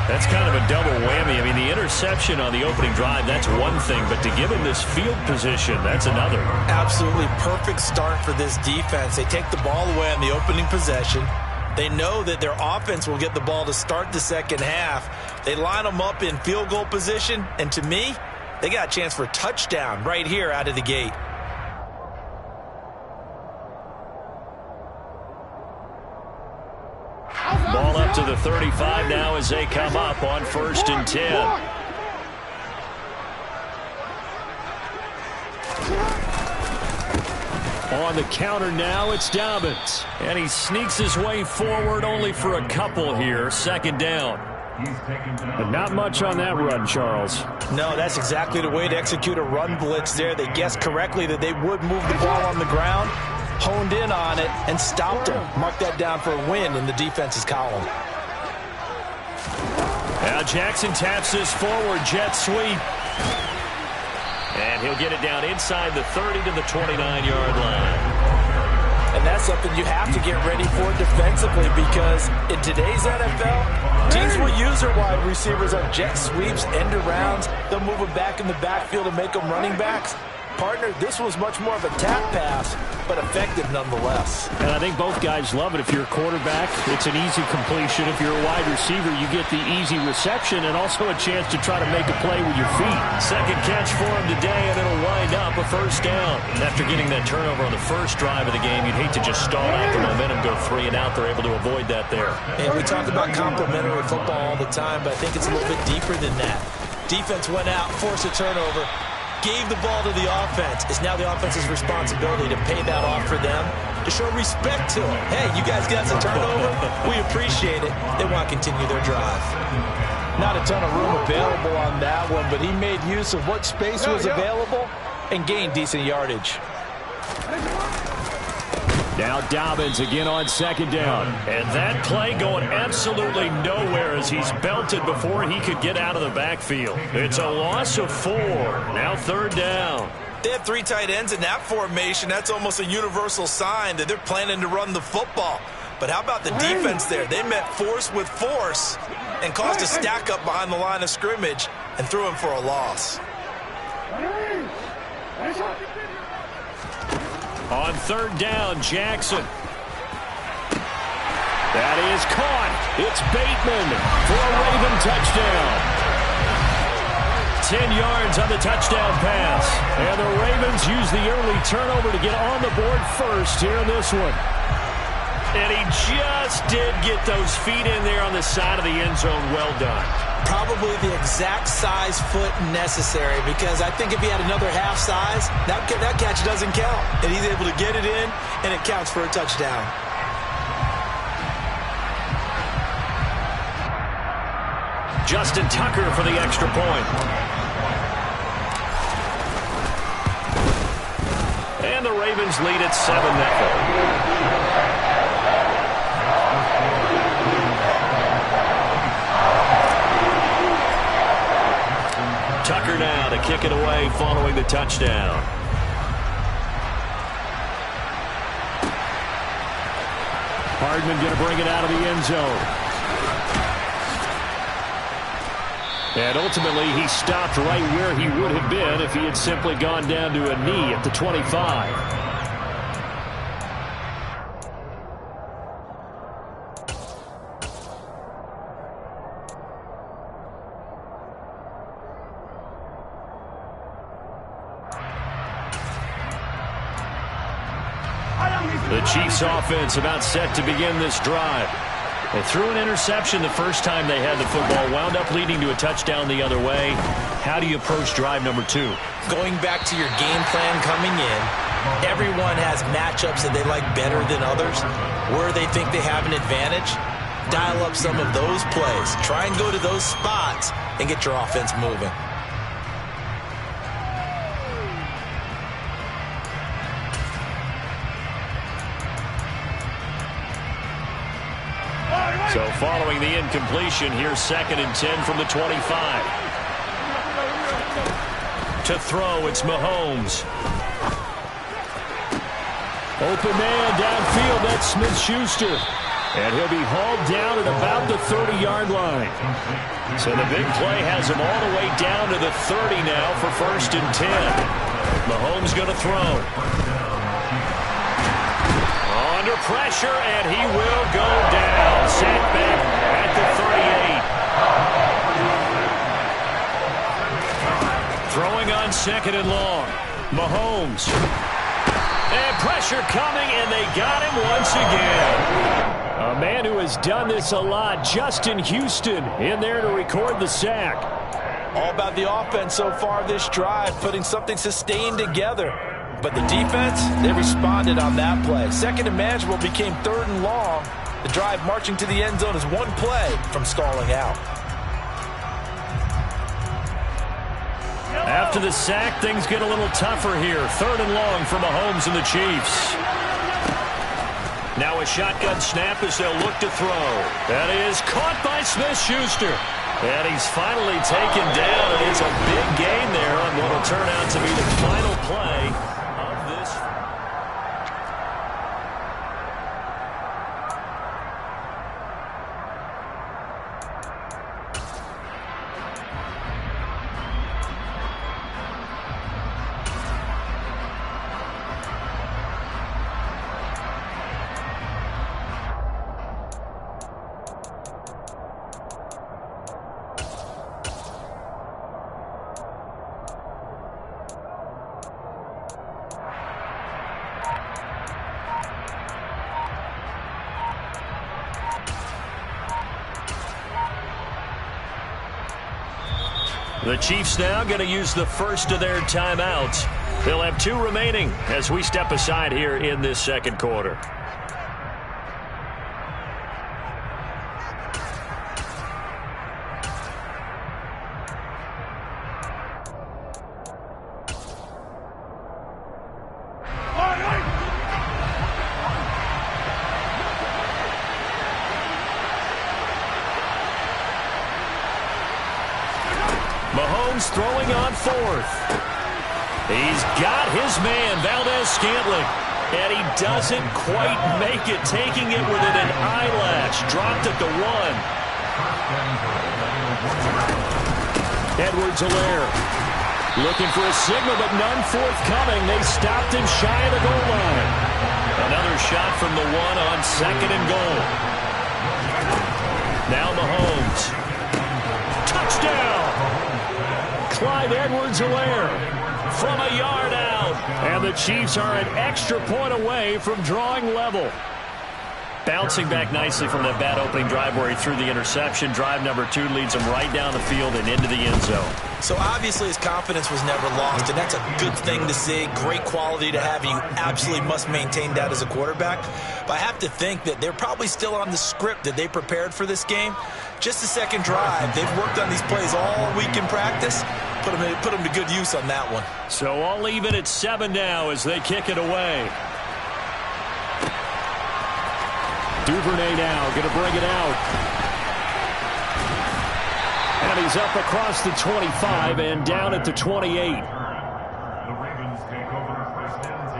S4: That's kind of a double whammy. I mean, the interception on the opening drive, that's one thing, but to give him this field position, that's another.
S3: Absolutely perfect start for this defense. They take the ball away on the opening possession. They know that their offense will get the ball to start the second half. They line them up in field goal position, and to me, they got a chance for a touchdown right here out of the gate.
S4: Ball up to the 35 now as they come up on 1st and 10. On the counter now, it's Dobbins. And he sneaks his way forward only for a couple here. 2nd down. But not much on that run, Charles.
S3: No, that's exactly the way to execute a run blitz there. They guessed correctly that they would move the ball on the ground, honed in on it, and stopped him. Mark that down for a win in the defense's column.
S4: Now Jackson taps this forward, jet sweep. And he'll get it down inside the 30 to the 29-yard line.
S3: And that's something you have to get ready for defensively, because in today's NFL, teams will use their wide receivers on jet sweeps, end arounds. They'll move them back in the backfield and make them running backs. Partner, this was much more of a tap pass, but effective nonetheless.
S4: And I think both guys love it. If you're a quarterback, it's an easy completion. If you're a wide receiver, you get the easy reception and also a chance to try to make a play with your feet. 2nd catch for him today, and it'll wind up a 1st down. And after getting that turnover on the first drive of the game, you'd hate to just stall out the momentum, go 3 and out. They're able to avoid that there.
S3: And we talk about complementary football all the time, but I think it's a little bit deeper than that. Defense went out, forced a turnover, gave the ball to the offense. It's now the offense's responsibility to pay that off for them, to show respect to them. Hey, you guys got some turnover? We appreciate it. They want to continue their drive. Not a ton of room available on that one, but he made use of what space was available and gained decent yardage.
S4: Now Dobbins again on 2nd down. And that play going absolutely nowhere as he's belted before he could get out of the backfield. It's a loss of 4. Now 3rd down.
S3: They have 3 tight ends in that formation. That's almost a universal sign that they're planning to run the football. But how about the defense there? They met force with force and caused a stack up behind the line of scrimmage and threw him for a loss.
S4: On 3rd down, Jackson. That is caught. It's Bateman for a Raven touchdown. 10 yards on the touchdown pass. And the Ravens use the early turnover to get on the board first here in this one. And he just did get those feet in there on the side of the end zone. Well done.
S3: Probably the exact size foot necessary, because I think if he had another half size, that catch doesn't count. And he's able to get it in, and it counts for a touchdown.
S4: Justin Tucker for the extra point. And the Ravens lead at 7-0. Tucker now to kick it away following the touchdown. Hardman going to bring it out of the end zone. And ultimately, he stopped right where he would have been if he had simply gone down to a knee at the 25. The Chiefs offense about set to begin this drive. They threw an interception the first time they had the football, wound up leading to a touchdown the other way. How do you approach drive number 2?
S3: Going back to your game plan coming in, everyone has matchups that they like better than others. Where they think they have an advantage, dial up some of those plays. Try and go to those spots and get your offense moving.
S4: So following the incompletion, here's 2nd and 10 from the 25. To throw, it's Mahomes. Open man downfield, that's Smith-Schuster. And he'll be hauled down at about the 30-yard line. So the big play has him all the way down to the 30 now for 1st and 10. Mahomes going to throw. Under pressure, and he will go down. on 2nd and long. Mahomes. And pressure coming, and they got him once again. A man who has done this a lot, Justin Houston, in there to record the sack.
S3: All about the offense so far this drive, putting something sustained together. But the defense, they responded on that play. 2nd and manageable became 3rd and long. The drive marching to the end zone is one play from stalling out.
S4: After the sack, things get a little tougher here. 3rd and long for Mahomes and the Chiefs. Now a shotgun snap as they'll look to throw. That is caught by Smith-Schuster. And he's finally taken down, and it's a big gain there on what will turn out to be the final play of this. The Chiefs now going to use the first of their timeouts. They'll have 2 remaining as we step aside here in this 2nd quarter. Mahomes throwing on 4th. He's got his man, Valdez-Scantling, and he doesn't quite make it, taking it within an eyelash. Dropped at the 1. Edwards-Helaire looking for a signal, but none forthcoming. They stopped him shy of the goal line. Another shot from the 1 on 2nd and goal. Now Mahomes. Touchdown! Clyde Edwards-Helaire from a yard out. And the Chiefs are an extra point away from drawing level. Bouncing back nicely from that bad opening drive where he threw the interception. Drive number 2 leads him right down the field and into the end zone.
S3: So obviously his confidence was never lost, and that's a good thing to see. Great quality to have. You absolutely must maintain that as a quarterback. But I have to think that they're probably still on the script that they prepared for this game. Just the 2nd drive. They've worked on these plays all week in practice. Put them to good use on that one.
S4: So all leave it at 7 now as they kick it away. Duvernay now going to bring it out. And he's up across the 25 and down at the 28.
S8: The Ravens take over 1st and 10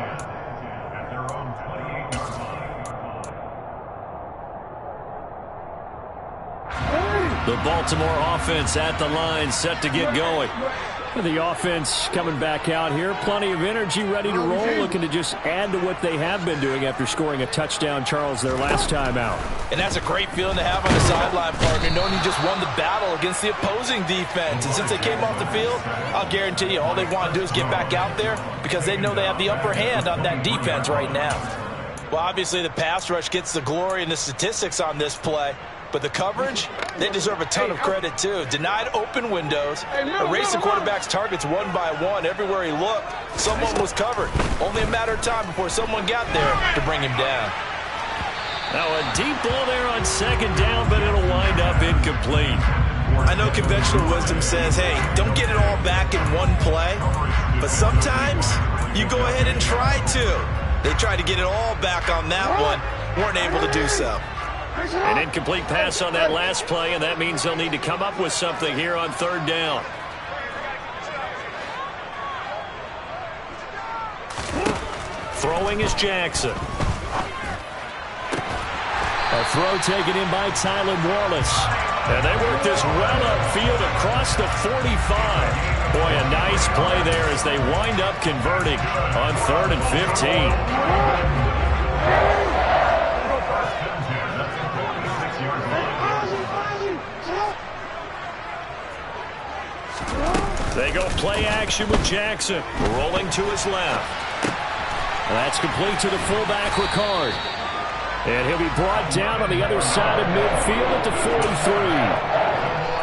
S8: at their own 28-yard line.
S4: The Baltimore offense at the line, set to get going. The offense coming back out here. Plenty of energy, ready to roll, looking to just add to what they have been doing after scoring a touchdown, Charles, their last time out.
S3: And that's a great feeling to have on the sideline, partner, knowing you just won the battle against the opposing defense. And since they came off the field, I'll guarantee you all they want to do is get back out there because they know they have the upper hand on that defense right now. Well, obviously the pass rush gets the glory and the statistics on this play. But the coverage, they deserve a ton of credit, too. Denied open windows, erased the quarterback's targets one by one. Everywhere he looked, someone was covered. Only a matter of time before someone got there to bring him down.
S4: Now a deep ball there on 2nd down, but it'll wind up incomplete.
S3: I know conventional wisdom says, hey, don't get it all back in one play. But sometimes you go ahead and try to. They tried to get it all back on that one, weren't able to do so.
S4: An incomplete pass on that last play, and that means they'll need to come up with something here on 3rd down. Throwing is Jackson. A throw taken in by Tylan Wallace. And they work this well upfield across the 45. Boy, a nice play there as they wind up converting on 3rd and 15. They go play action with Jackson. Rolling to his left. That's complete to the fullback, Ricard. And he'll be brought down on the other side of midfield at the 43.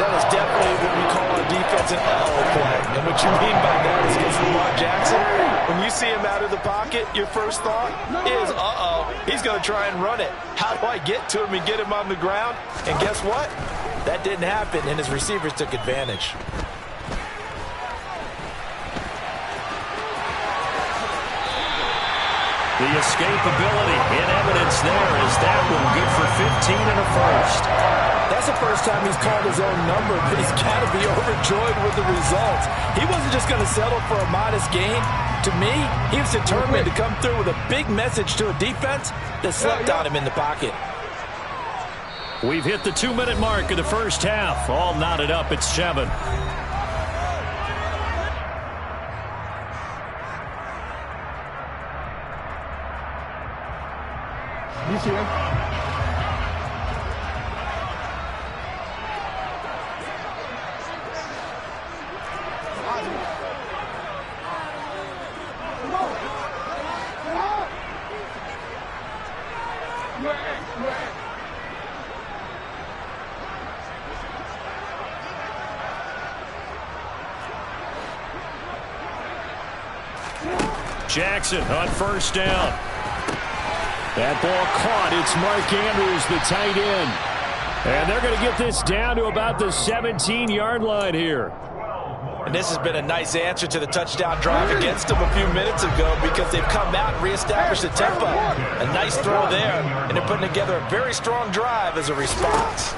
S3: That is definitely what we call our defense an uh-oh play. And what you mean by that is against Lamar Jackson, when you see him out of the pocket, your first thought is, uh-oh, he's going to try and run it. How do I get to him and get him on the ground? And guess what? That didn't happen, and his receivers took advantage.
S4: The escapability in evidence there as that one good for 15 and a first.
S3: That's the first time he's called his own number, but he's got to be overjoyed with the results. He wasn't just going to settle for a modest gain. To me, he was determined to come through with a big message to a defense that slept on him in the pocket.
S4: We've hit the 2-minute mark of the first half. All knotted up at 7. Jackson on first down. That ball caught. It's Mark Andrews, the tight end. And they're going to get this down to about the 17-yard line here.
S3: And this has been a nice answer to the touchdown drive against them a few minutes ago because they've come out and reestablished the tempo. A nice throw there, and they're putting together a very strong drive as a response.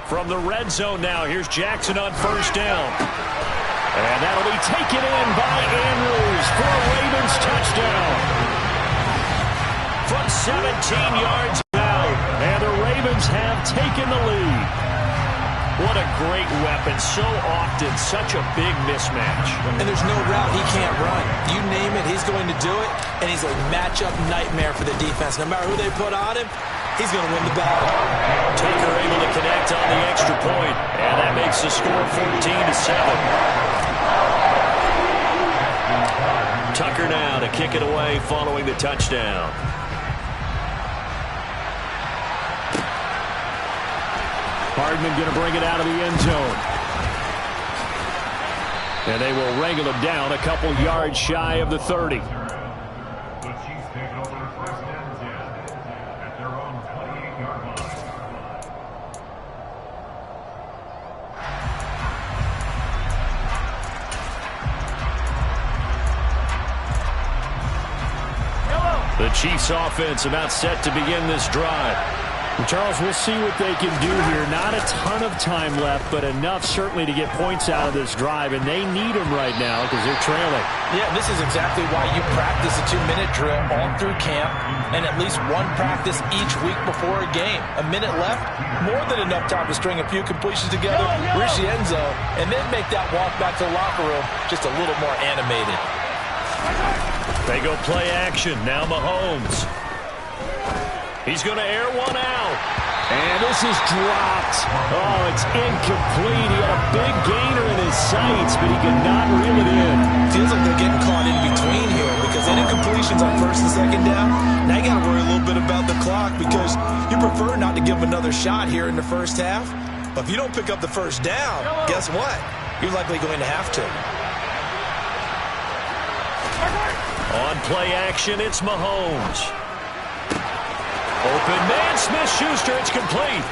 S4: From the red zone now, here's Jackson on first down. And that'll be taken in by Andrews for a Ravens touchdown. From 17 yards out, and the Ravens have taken the lead. What a great weapon. So often, such a big mismatch.
S3: And there's no route he can't run. You name it, he's going to do it, and he's a matchup nightmare for the defense. No matter who they put on him, he's going to win the battle.
S4: Tucker able to connect on the extra point, and that makes the score 14-7. Tucker now to kick it away following the touchdown. Hardman going to bring it out of the end zone. And they will wrangle him down a couple yards shy of the 30.
S8: The Chiefs take over first and 10 at their own 28-yard line.
S4: The Chiefs offense about set to begin this drive.
S2: Charles, we'll see what they can do here. Not a ton of time left, but enough certainly to get points out of this drive, and they need them right now because they're trailing.
S3: Yeah, this is exactly why you practice a 2-minute drill all through camp and at least one practice each week before a game. A minute left, more than enough time to string a few completions together, reach the end zone, and then make that walk back to the locker room just a little more animated.
S4: They go play action. Now Mahomes. He's going to air one out. And this is dropped. Oh, it's incomplete. He had a big gainer in his sights, but he could not reel it in.
S3: Feels like they're getting caught in between here because any completions on first and second down, now you got to worry a little bit about the clock because you prefer not to give them another shot here in the first half. But if you don't pick up the first down, guess what? You're likely going to have to.
S4: On play action, it's Mahomes. Open man, Smith-Schuster, it's complete.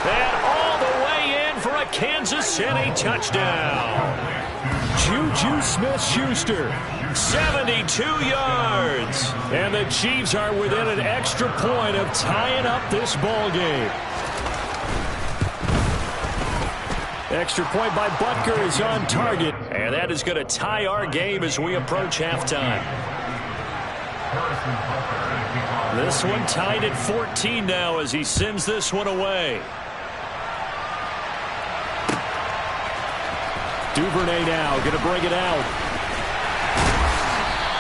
S4: And all the way in for a Kansas City touchdown. Juju Smith-Schuster, 72 yards. And the Chiefs are within an extra point of tying up this ball game. Extra point by Butker is on target. And that is going to tie our game as we approach halftime. This one tied at 14 now as he sends this one away. Duvernay now going to bring it out.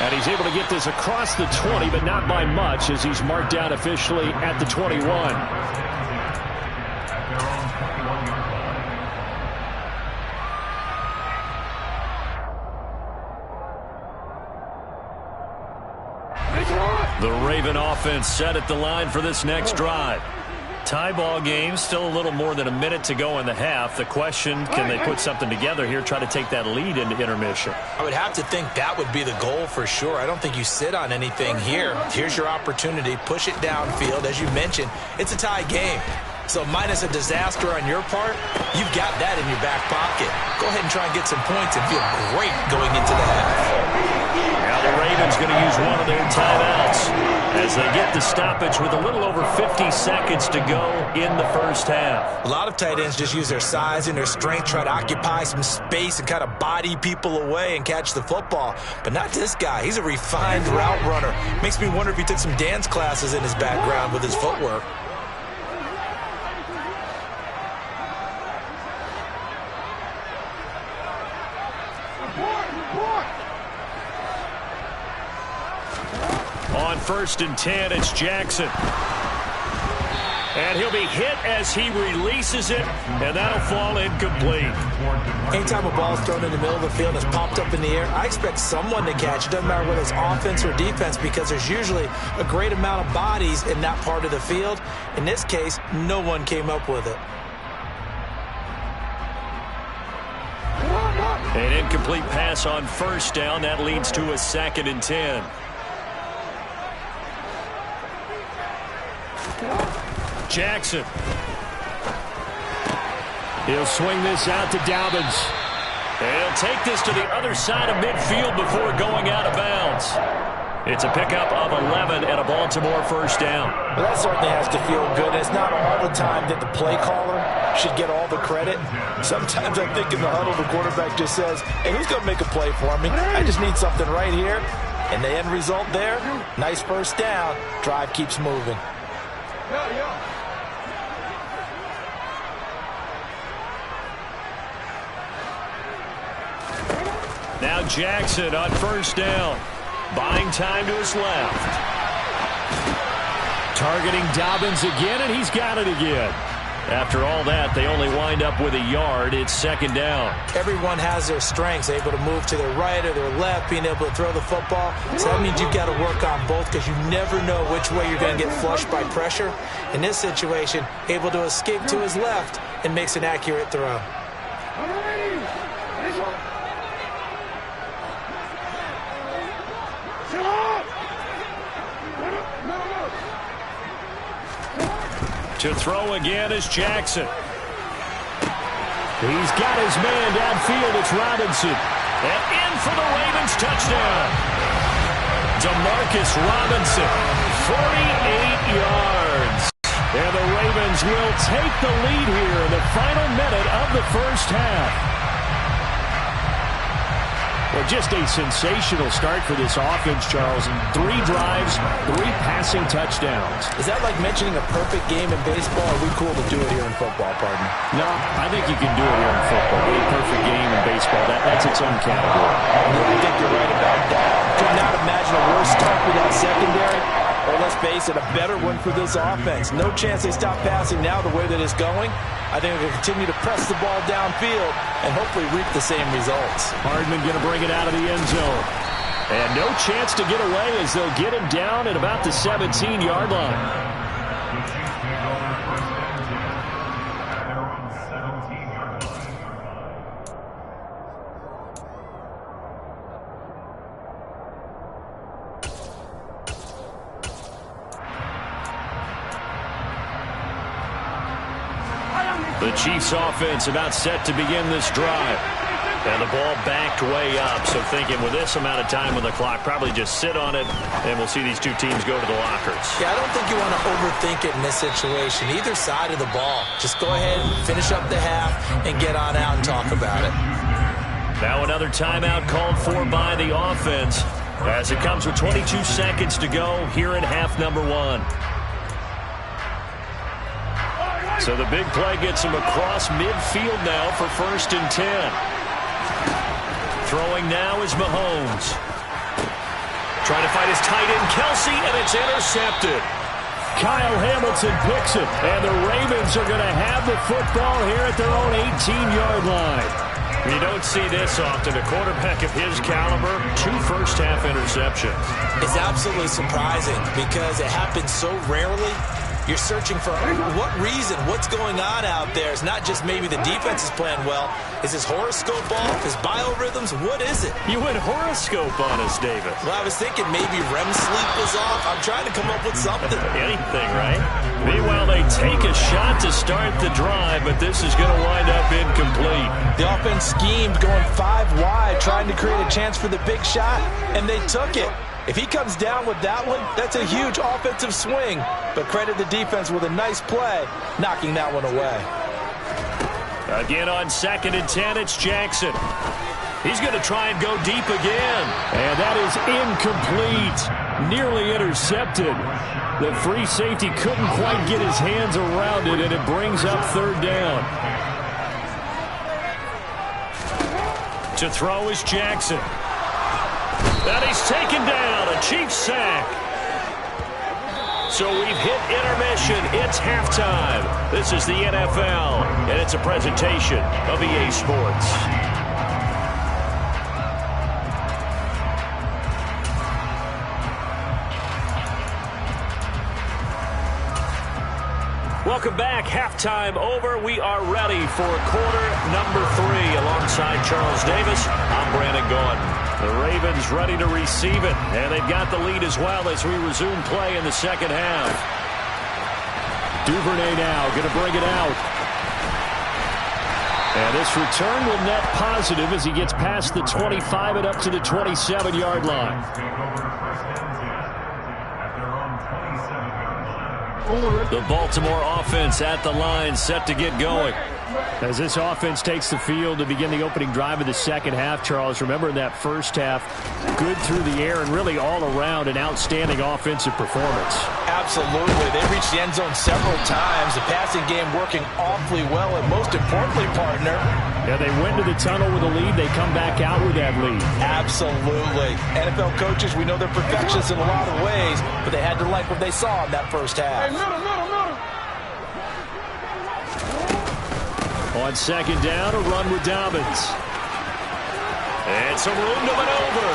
S4: And he's able to get this across the 20, but not by much as he's marked down officially at the 21.
S2: The Raven offense set at the line for this next drive. Tie ball game, still a little more than a minute to go in the half. The question, can they put something together here, try to take that lead into intermission?
S3: I would have to think that would be the goal for sure. I don't think you sit on anything here. Here's your opportunity. Push it downfield. As you mentioned, it's a tie game. So minus a disaster on your part, you've got that in your back pocket. Go ahead and try and get some points and feel great going into the half.
S2: Now the Ravens going to use one of their timeouts as they get the stoppage with a little over 50 seconds to go in the first half.
S3: A lot of tight ends just use their size and their strength, try to occupy some space and kind of body people away and catch the football. But not this guy. He's a refined route runner. Makes me wonder if he took some dance classes in his background with his footwork.
S2: On 1st and 10, it's Jackson. And he'll be hit as he releases it, and that'll fall incomplete.
S3: Anytime a ball is thrown in the middle of the field and is popped up in the air, I expect someone to catch. It doesn't matter whether it's offense or defense because there's usually a great amount of bodies in that part of the field. In this case, no one came up with it.
S2: An incomplete pass on 1st down. That leads to a 2nd and 10. Jackson. He'll swing this out to Dobbins. And he'll take this to the other side of midfield before going out of bounds. It's a pickup of 11 and a Baltimore 1st down.
S3: Well, that certainly has to feel good. It's not all the time that the play caller should get all the credit. Sometimes I think in the huddle, the quarterback just says, hey, who's going to make a play for me? I just need something right here. And the end result there, nice 1st down. Drive keeps moving.
S2: Now Jackson on 1st down. Buying time to his left. Targeting Dobbins again, and he's got it again. After all that, they only wind up with a yard. It's 2nd down.
S3: Everyone has their strengths, able to move to their right or their left, being able to throw the football. So that means you've got to work on both because you never know which way you're going to get flushed by pressure. In this situation, able to escape to his left and makes an accurate throw.
S2: To throw again is Jackson. He's got his man downfield. It's Robinson. And in for the Ravens touchdown. Demarcus Robinson, 48 yards. And the Ravens will take the lead here in the final minute of the 1st half. Well, just a sensational start for this offense, Charles. 3 drives, 3 passing touchdowns.
S3: Is that like mentioning a perfect game in baseball? Or are we cool to do it here in football, partner?
S2: No, I think you can do it here in football. A perfect game in baseball, that's its own category.
S3: I think you're right about that. Could not imagine a worse start for that secondary. Or let's face it, a better one for this offense. No chance they stop passing now the way that it's going. I think they'll continue to press the ball downfield and hopefully reap the same results.
S2: Hardman going to bring it out of the end zone. And no chance to get away as they'll get him down at about the 17-yard line. The Chiefs offense about set to begin this drive. And the ball backed way up. So thinking with this amount of time on the clock, probably just sit on it, and we'll see these two teams go to the lockers.
S3: Yeah, I don't think you want to overthink it in this situation. Either side of the ball. Just go ahead and finish up the half and get on out and talk about it.
S2: Now another timeout called for by the offense as it comes with 22 seconds to go here in half number 1. So the big play gets him across midfield now for 1st and 10. Throwing now is Mahomes. Trying to find his tight end, Kelsey, and it's intercepted. Kyle Hamilton picks it, and the Ravens are going to have the football here at their own 18-yard line.
S4: You don't see this often. A quarterback of his caliber, 2 first-half interceptions.
S3: It's absolutely surprising because it happens so rarely. You're searching for what reason, what's going on out there. It's not just maybe the defense is playing well. Is his horoscope off? His biorhythms? What is it?
S4: You went horoscope on us, David.
S3: Well, I was thinking maybe REM sleep was off. I'm trying to come up with something.
S4: Anything, right? Meanwhile, they take a shot to start the drive, but this is going to wind up incomplete.
S3: The offense schemed going 5 wide, trying to create a chance for the big shot, and they took it. If he comes down with that one, that's a huge offensive swing. But credit the defense with a nice play, knocking that one away.
S4: Again on 2nd and 10, it's Jackson. He's going to try and go deep again. And that is incomplete. Nearly intercepted. The free safety couldn't quite get his hands around it, and it brings up 3rd down. To throw is Jackson. And he's taken down, a Chiefs sack. So we've hit intermission. It's halftime. This is the NFL, and it's a presentation of EA Sports. Welcome back. Halftime over. We are ready for quarter number 3. Alongside Charles Davis, I'm Brandon Gordon. The Ravens ready to receive it, and they've got the lead as well as we resume play in the 2nd half. Duvernay now going to bring it out. And this return will net positive as he gets past the 25 and up to the 27-yard line. The Baltimore offense at the line, set to get going. As this offense takes the field to begin the opening drive of the 2nd half, Charles, remember in that first half, good through the air and really all around an outstanding offensive performance.
S3: Absolutely. They reached the end zone several times. The passing game working awfully well, and most importantly, partner.
S4: Yeah, they went to the tunnel with a lead. They come back out with that lead.
S3: Absolutely. NFL coaches, we know they're perfectionists in a lot of ways, but they had to like what they saw in that first half.
S4: On 2nd down, a run with Dobbins. And some room to maneuver.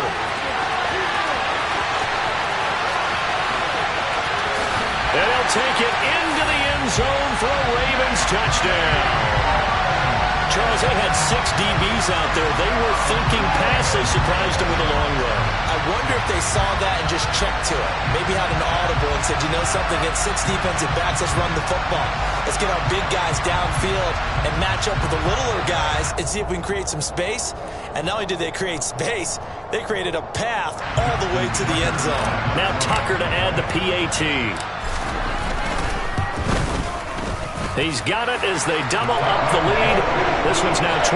S4: And they'll take it into the end zone for a Ravens touchdown. Charles, they had 6 DBs out there. They were thinking pass. They surprised them with a long run.
S3: I wonder if they saw that and just checked to it. Maybe had an audible and said, you know something, against 6 defensive backs, let's run the football. Let's get our big guys downfield and match up with the littler guys and see if we can create some space. And not only did they create space, they created a path all the way to the end zone.
S4: Now Tucker to add the PAT. He's got it as they double up the lead. This one's now 28-14.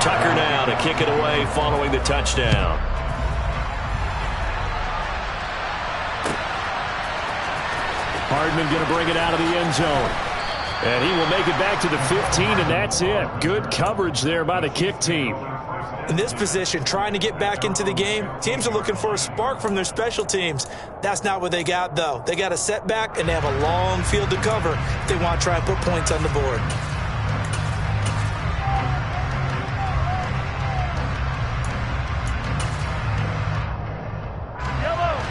S4: Tucker now to kick it away following the touchdown. Hardman going to bring it out of the end zone. And he will make it back to the 15, and that's it. Good coverage there by the kick team.
S3: In this position, trying to get back into the game, teams are looking for a spark from their special teams. That's not what they got, though. They got a setback, and they have a long field to cover if they want to try and put points on the board.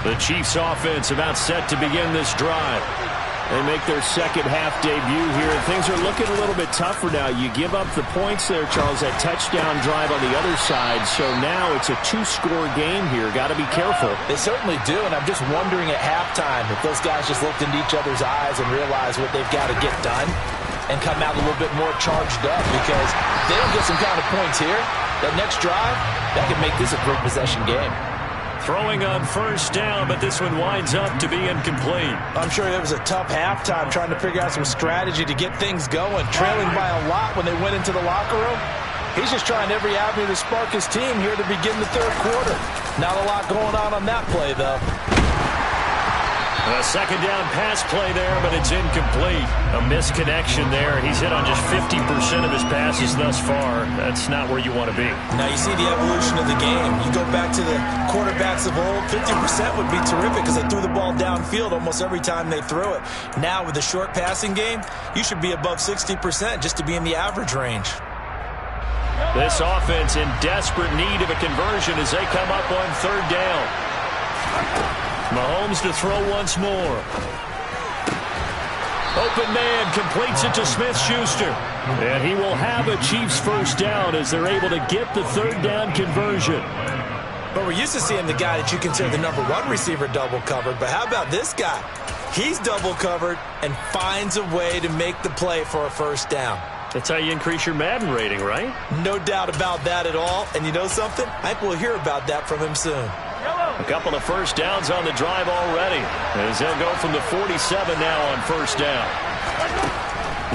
S4: The Chiefs offense about set to begin this drive. They make their 2nd half debut here, and things are looking a little bit tougher now. You give up the points there, Charles, that touchdown drive on the other side, so now it's a 2-score game here. Got to be careful.
S3: They certainly do, and I'm just wondering at halftime if those guys just looked into each other's eyes and realized what they've got to get done and come out a little bit more charged up, because if they don't get some kind of points here, that next drive, that could make this a 3-possession game.
S4: Throwing on 1st down, but this one winds up to be incomplete.
S3: I'm sure it was a tough halftime trying to figure out some strategy to get things going, trailing by a lot when they went into the locker room. He's just trying every avenue to spark his team here to begin the 3rd quarter. Not a lot going on that play, though.
S2: A second down pass play there, but it's incomplete. A misconnection there. He's hit on just 50% of his passes thus far. That's not where you want to be.
S3: Now you see the evolution of the game. You go back to the quarterbacks of old, 50% would be terrific because they threw the ball downfield almost every time they threw it. Now with the short passing game, you should be above 60% just to be in the average range.
S2: This offense in desperate need of a conversion as they come up on third down. Mahomes to throw once more. Open man completes it to Smith-Schuster. And he will have a Chiefs first down as they're able to get the third down conversion.
S3: But we're used to seeing the guy that you consider the number one receiver double covered. But how about this guy? He's double covered and finds a way to make the play for a first down.
S2: That's how you increase your Madden rating, right?
S3: No doubt about that at all. And you know something? I think we'll hear about that from him soon.
S2: A couple of first downs on the drive already, as they'll go from the 47 now on first down.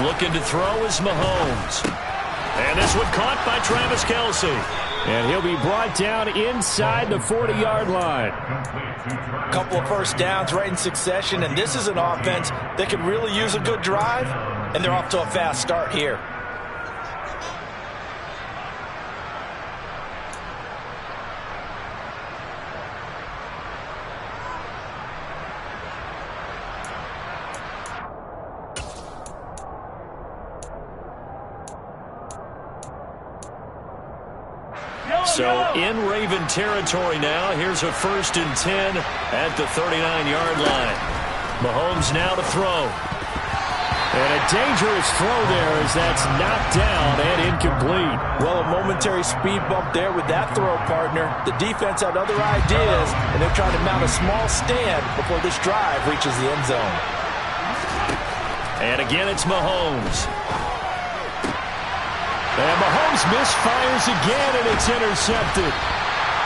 S2: Looking to throw is Mahomes. And this one caught by Travis Kelce.
S4: And he'll be brought down inside the 40-yard line.
S3: A couple of first downs right in succession, and this is an offense that could really use a good drive, and they're off to a fast start here.
S2: So in Raven territory now. Here's a 1st and 10 at the 39-yard line. Mahomes now to throw.
S4: And a dangerous throw there as that's knocked down and incomplete.
S3: Well, a momentary speed bump there with that throw, partner. The defense had other ideas, and they're trying to mount a small stand before this drive reaches the end zone.
S2: And again, it's Mahomes.
S4: And Mahomes misfires again, and it's intercepted.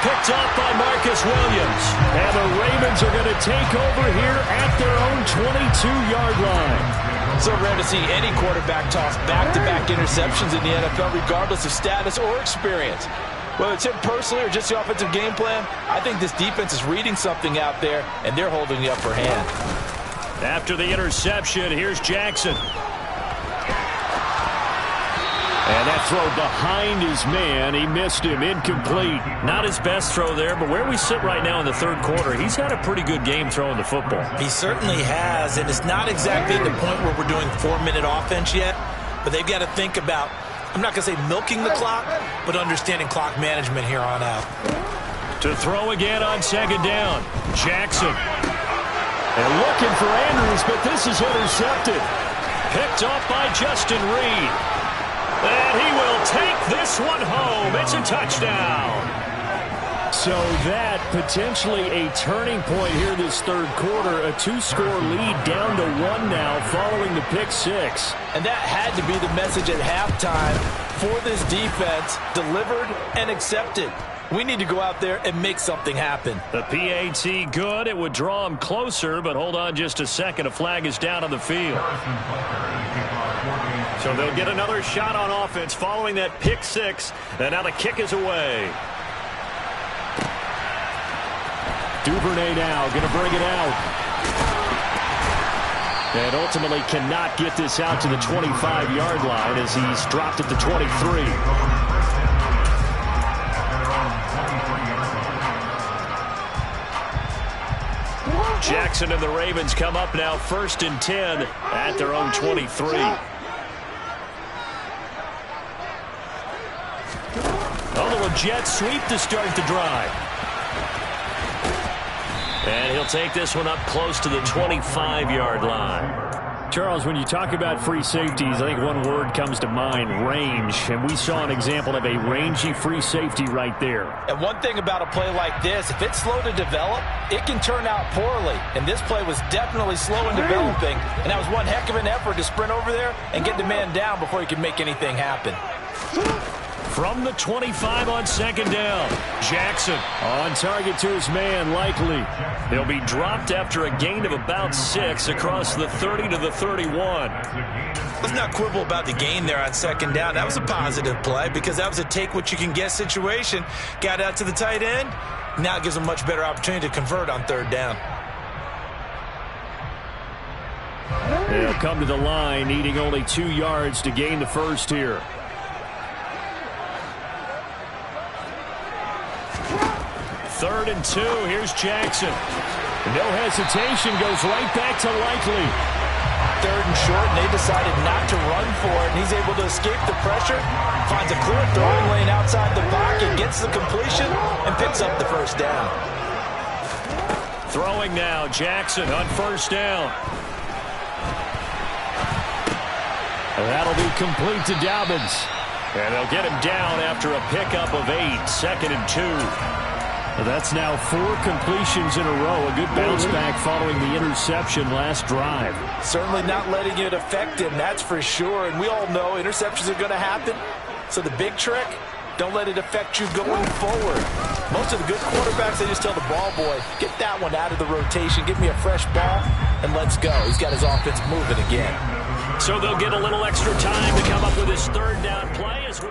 S2: Picked up by Marcus Williams.
S4: And the Ravens are going to take over here at their own 22-yard line.
S3: So rare to see any quarterback toss back-to-back interceptions in the NFL, regardless of status or experience. Whether it's him personally or just the offensive game plan, I think this defense is reading something out there, and they're holding the upper hand.
S2: After the interception, here's Jackson.
S4: And that throw behind his man, he missed him, incomplete.
S2: Not his best throw there, but where we sit right now in the third quarter, he's had a pretty good game throwing the football.
S3: He certainly has, and it's not exactly at the point where we're doing 4-minute offense yet, but they've got to think about, I'm not going to say milking the clock, but understanding clock management here on out.
S2: To throw again on second down, Jackson.
S4: And looking for Andrews, but this is intercepted.
S2: Picked up by Justin Reed. And he will take this one home. It's a touchdown.
S4: So that potentially a turning point here this third quarter. A 2-score lead down to 1 now following the pick six.
S3: And that had to be the message at halftime for this defense. Delivered and accepted. We need to go out there and make something happen.
S2: The PAT good. It would draw him closer, but hold on just a second. A flag is down on the field. So they'll get another shot on offense following that pick six. And now the kick is away.
S4: Duvernay now going to bring it out. And ultimately cannot get this out to the 25-yard line as he's dropped at the 23.
S2: Jackson and the Ravens come up now 1st and 10 at their own 23. A little jet sweep to start the drive. And he'll take this one up close to the 25-yard line.
S4: Charles, when you talk about free safeties, I think one word comes to mind, range. And we saw an example of a rangy free safety right there.
S3: And one thing about a play like this, if it's slow to develop, it can turn out poorly. And this play was definitely slow in developing. And that was one heck of an effort to sprint over there and get the man down before he could make anything happen.
S2: From the 25 on second down, Jackson
S4: on target to his man, likely.
S2: He'll be dropped after a gain of about 6 across the 30 to the 31.
S3: Let's not quibble about the gain there on second down. That was a positive play because that was a take-what-you-can-get situation. Got out to the tight end. Now it gives him a much better opportunity to convert on third down.
S4: come to the line, needing only 2 yards to gain the first here. Third and 2. Here's Jackson. No hesitation, goes right back to Likely.
S3: Third and short, and they decided not to run for it, and he's able to escape the pressure, finds a clear throwing lane outside the pocket, gets the completion, and picks up the first down.
S4: Throwing now, Jackson on first down. And that'll be complete to Dobbins. And they'll get him down after a pickup of 8, second and 2. That's now 4 completions in a row. A good bounce back following the interception last drive.
S3: Certainly not letting it affect him, that's for sure. And we all know interceptions are going to happen. So the big trick, don't let it affect you going forward. Most of the good quarterbacks, they just tell the ball boy, get that one out of the rotation, give me a fresh ball, and let's go. He's got his offense moving again.
S4: So they'll get a little extra time to come up with his third down play as we...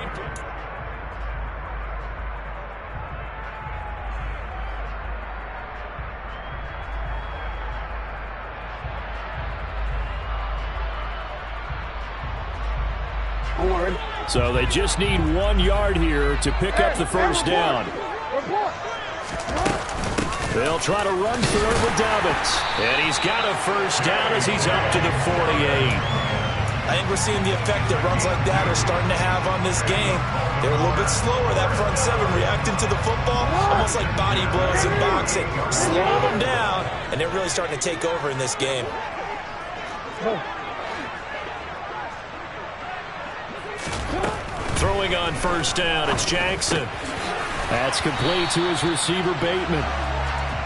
S4: So they just need 1 yard here to pick up the first down. They'll try to run through with Dobbins. And he's got a first down as he's up to the 48.
S3: I think we're seeing the effect that runs like that are starting to have on this game. They're a little bit slower, that front seven, reacting to the football, almost like body blows in boxing. Slow them down, and they're really starting to take over in this game.
S4: Throwing on first down, it's Jackson. That's complete to his receiver, Bateman.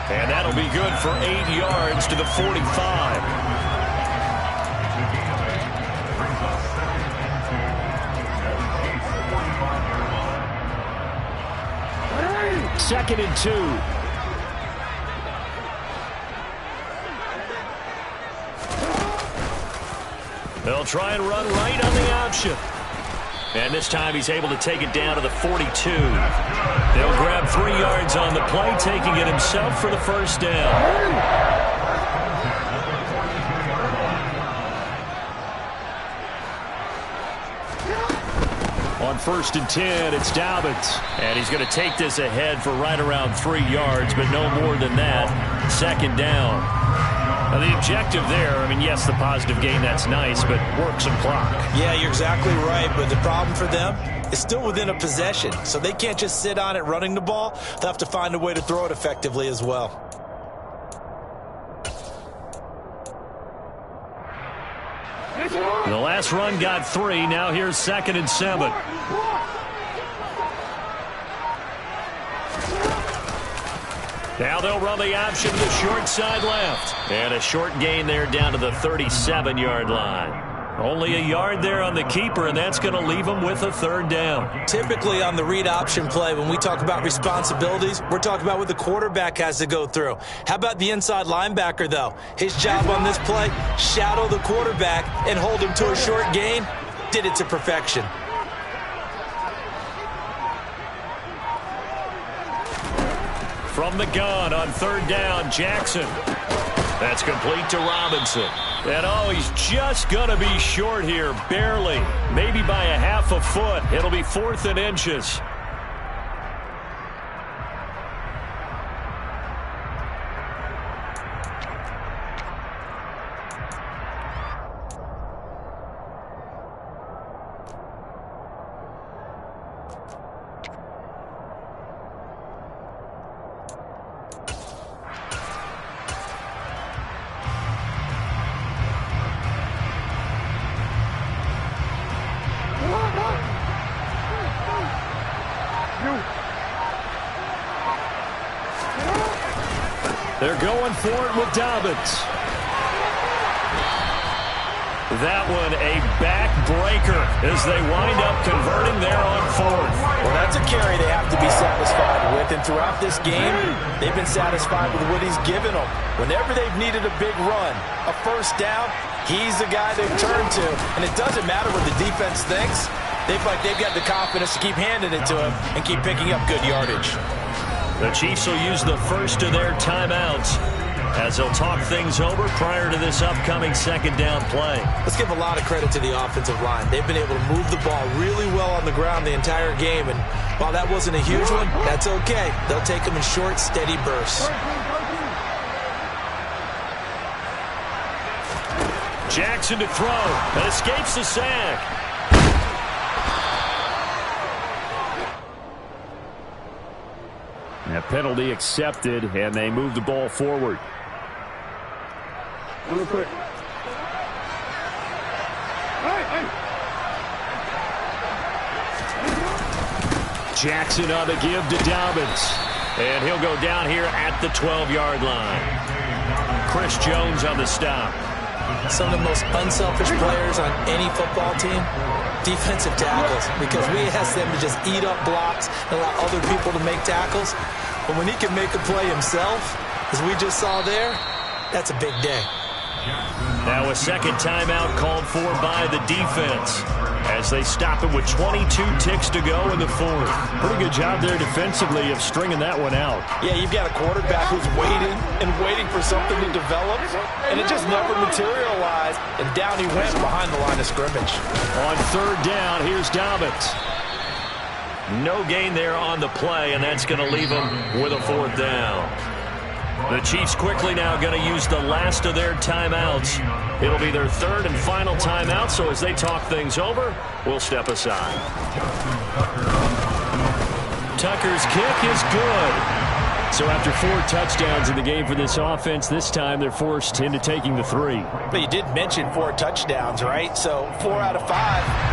S4: And that'll be good for 8 yards to the 45. Second and 2. They'll try and run right on the option. And this time he's able to take it down to the 42. They'll grab 3 yards on the play, taking it himself for the first down. On first and 10, it's Dobbins. And he's going to take this ahead for right around 3 yards, but no more than that. Second down. Now, the objective there, I mean, yes, the positive gain, that's nice, but work some clock.
S3: Yeah, you're exactly right, but the problem for them is still within a possession, so they can't just sit on it running the ball. They'll have to find a way to throw it effectively as well.
S4: The last run got 3. Now here's second and 7. Now they'll run the option to the short side left. And a short gain there down to the 37-yard line. Only a yard there on the keeper, and that's going to leave them with a third down.
S3: Typically on the read option play, when we talk about responsibilities, we're talking about what the quarterback has to go through. How about the inside linebacker, though? His job on this play, shadow the quarterback and hold him to a short gain. Did it to perfection.
S4: From the gun on third down, Jackson. That's complete to Robinson. And, oh, he's just going to be short here, barely. Maybe by a half a foot. It'll be 4th and inches. They're going for it with Dobbins. That one a backbreaker as they wind up converting there on 4th.
S3: Well, that's a carry they have to be satisfied with. And throughout this game, they've been satisfied with what he's given them. Whenever they've needed a big run, a first down, he's the guy they've turned to. And it doesn't matter what the defense thinks. They've got the confidence to keep handing it to him and keep picking up good yardage.
S4: The Chiefs will use the first of their timeouts.
S2: as they'll talk things over prior to this upcoming second down play.
S3: Let's give a lot of credit to the offensive line. They've been able to move the ball really well on the ground the entire game, and while that wasn't a huge one, that's okay. They'll take them in short, steady bursts.
S2: Jackson to throw, and escapes the sack.
S4: A penalty accepted, and they move the ball forward.
S2: Jackson on the give to Dobbins. And he'll go down here at the 12-yard line. Chris Jones on the stop.
S3: Some of the most unselfish players on any football team, defensive tackles, because we ask them to just eat up blocks and allow other people to make tackles. But when he can make a play himself, as we just saw there, that's a big day.
S2: Now a second timeout called for by the defense as they stop it with 22 ticks to go in the fourth.
S4: Pretty good job there defensively of stringing that one out.
S3: Yeah, you've got a quarterback who's waiting and waiting for something to develop, and it just never materialized, and down he went behind the line of scrimmage.
S2: On third down, here's Dobbins. No gain there on the play, and that's going to leave them with a fourth down. The Chiefs quickly now going to use the last of their timeouts. It'll be their third and final timeout, so as they talk things over, we'll step aside. Tucker's kick is good.
S4: So after 4 touchdowns in the game for this offense, this time they're forced into taking the 3.
S3: But you did mention 4 touchdowns, right? So 4 out of 5,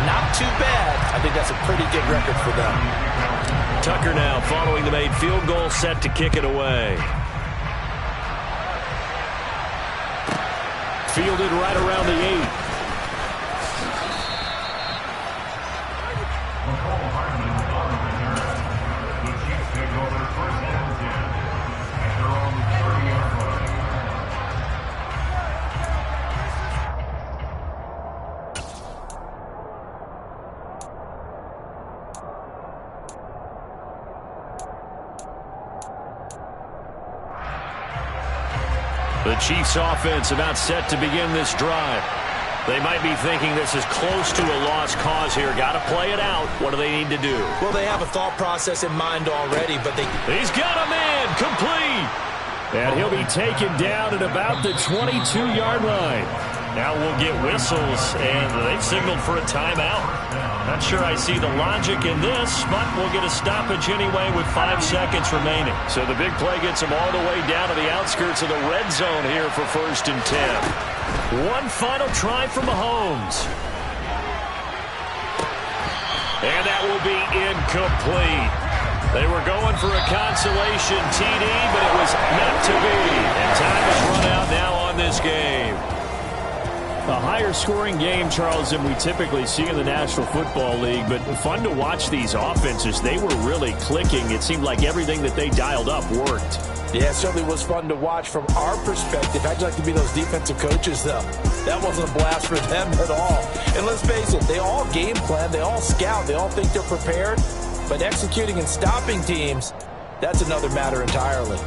S3: not too bad. I think that's a pretty good record for them.
S2: Tucker now following the made field goal, set to kick it away.
S4: Fielded right around the 8.
S8: The Chiefs take over first and 10 at their own 30-yard line.
S2: The Chiefs offense about set to begin this drive. They might be thinking this is close to a lost cause here. Got to play it out. What do they need to do?
S3: Well, they have a thought process in mind already, but they...
S2: He's got him in. Complete.
S4: And he'll be taken down at about the 22-yard line.
S2: Now we'll get whistles, and they've signaled for a timeout. Not sure I see the logic in this, but we'll get a stoppage anyway with 5 seconds remaining. So the big play gets them all the way down to the outskirts of the red zone here for first and 10. One final try from Mahomes. And that will be incomplete. They were going for a consolation TD, but it was not to be. And time has run out now on this game.
S4: A higher scoring game, Charles, than we typically see in the National Football League, but fun to watch these offenses. They were really clicking. It seemed like everything that they dialed up worked.
S3: Yeah, it certainly was fun to watch from our perspective. How'd you like to be those defensive coaches, though? That wasn't a blast for them at all. And let's face it, they all game plan, they all scout, they all think they're prepared, but executing and stopping teams, that's another matter entirely.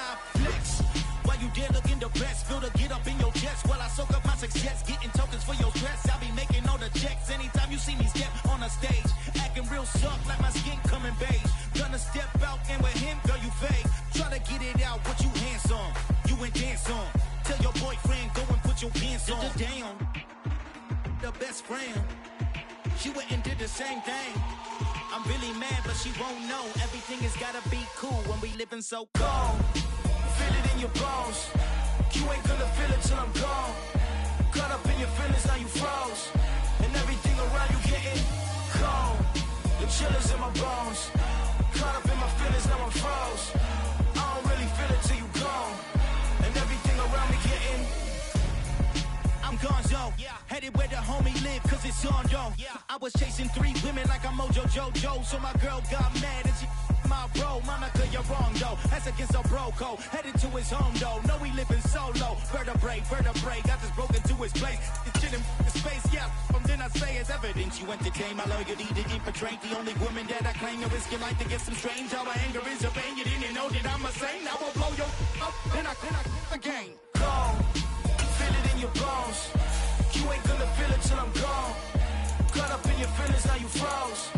S9: I flex. While you there looking depressed, feel the get up in your chest. While I soak up my success, getting tokens for your stress. I'll be making all the checks anytime you see me step on a stage. Acting real soft like my skin coming beige. Gonna step out and with him, girl, you fake. Try to get it out, but you handsome. You ain't dance on. Tell your boyfriend, go and put your pants on. Down. The best friend. She went and did the same thing. I'm really mad, but she won't know. Everything has gotta be cool when we living so cold. Feel it in your bones. You ain't gonna feel it till I'm gone. Caught up in your feelings, now you froze. And everything around you getting cold. The chillers in my bones. Caught up in my feelings, now I'm froze. I don't really feel it till you gone. And everything around me getting I'm gonzo, headed where the homie live, cause it's on though. I was chasing 3 women like I'm Mojo Jojo, so my girl got mad and she my bro. Mama, cause you're wrong though, that's against a bro code. Headed to his home though, know we living solo. Vertebrae, got this broken to his place. It's shit in space, from then I say it's evidence. You entertain my loyalty to infiltrate the only woman that I claim to risk your life to get some strange. How my anger is a pain, you didn't know that I'm a saint. I will blow your up, then I again. Go. Feel it in your bones. You ain't gonna feel it till I'm gone. Caught up in your feelings, now you froze.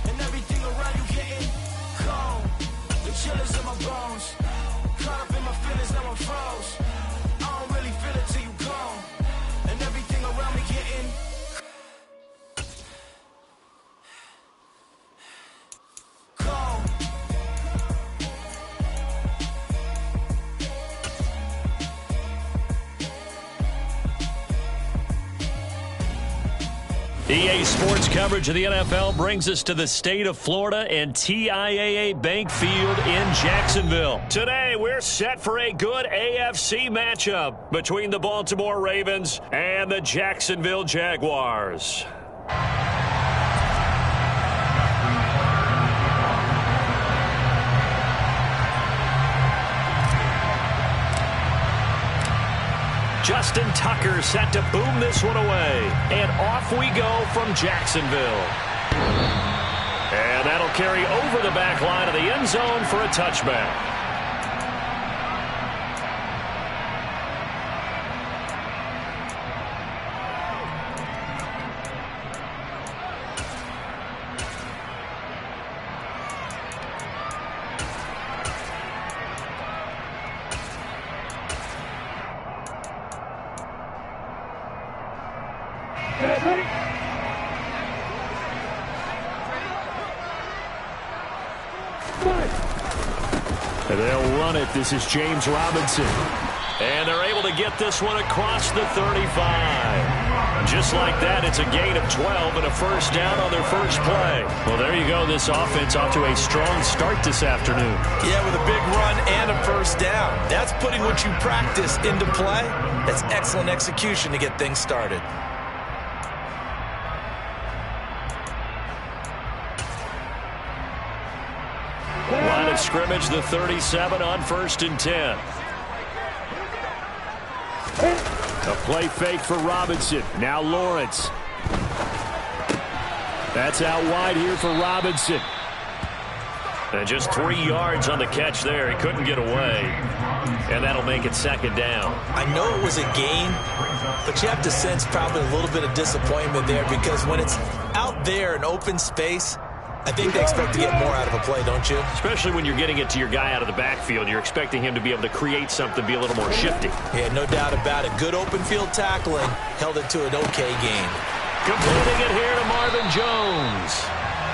S9: And everything around you getting cold. The chillers in my bones. Caught up in my feelings, now I'm froze. I don't really feel it till you gone. And everything around me getting cold.
S2: EA Sports coverage of the NFL brings us to the state of Florida and TIAA Bank Field in Jacksonville. Today, we're set for a good AFC matchup between the Baltimore Ravens and the Jacksonville Jaguars. Justin Tucker set to boom this one away. And off we go from Jacksonville. And that'll carry over the back line of the end zone for a touchback. They'll run it. This is James Robinson. And they're able to get this one across the 35. Just like that, it's a gain of 12 and a first down on their first play. Well, there you go. This offense off to a strong start this afternoon.
S3: Yeah, with a big run and a first down. That's putting what you practice into play. That's excellent execution to get things started.
S2: Line of scrimmage, the 37 on 1st and 10. A play fake for Robinson. Now Lawrence. That's out wide here for Robinson. And just 3 yards on the catch there. He couldn't get away. And that'll make it second down.
S3: I know it was a gain, but you have to sense probably a little bit of disappointment there because when it's out there in open space, I think they expect to get more out of a play, don't you?
S2: Especially when you're getting it to your guy out of the backfield. You're expecting him to be able to create something, be a little more shifty.
S3: Yeah, no doubt about it. Good open field tackling. Held it to an okay gain.
S2: Completing it here to Marvin Jones.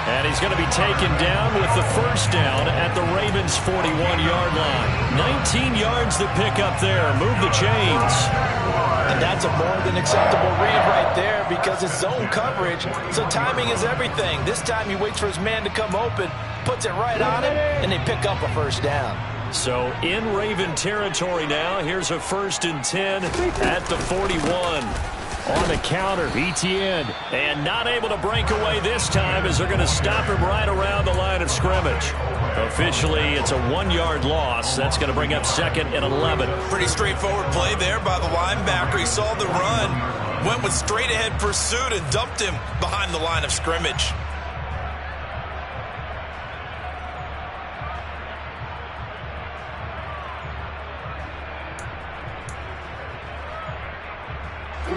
S2: And he's going to be taken down with the first down at the Ravens' 41-yard line. 19 yards to pick up there. Move the chains.
S3: And that's a more than acceptable read right there because it's zone coverage, so timing is everything. This time he waits for his man to come open, puts it right on him, and they pick up a first down.
S2: So in Raven territory now, here's a 1st and 10 at the 41. On the counter, Etienne. And not able to break away this time as they're going to stop him right around the line of scrimmage. Officially, it's a 1-yard loss. That's going to bring up 2nd and 11.
S10: Pretty straightforward play there by the linebacker. He saw the run, went with straight-ahead pursuit, and dumped him behind the line of scrimmage.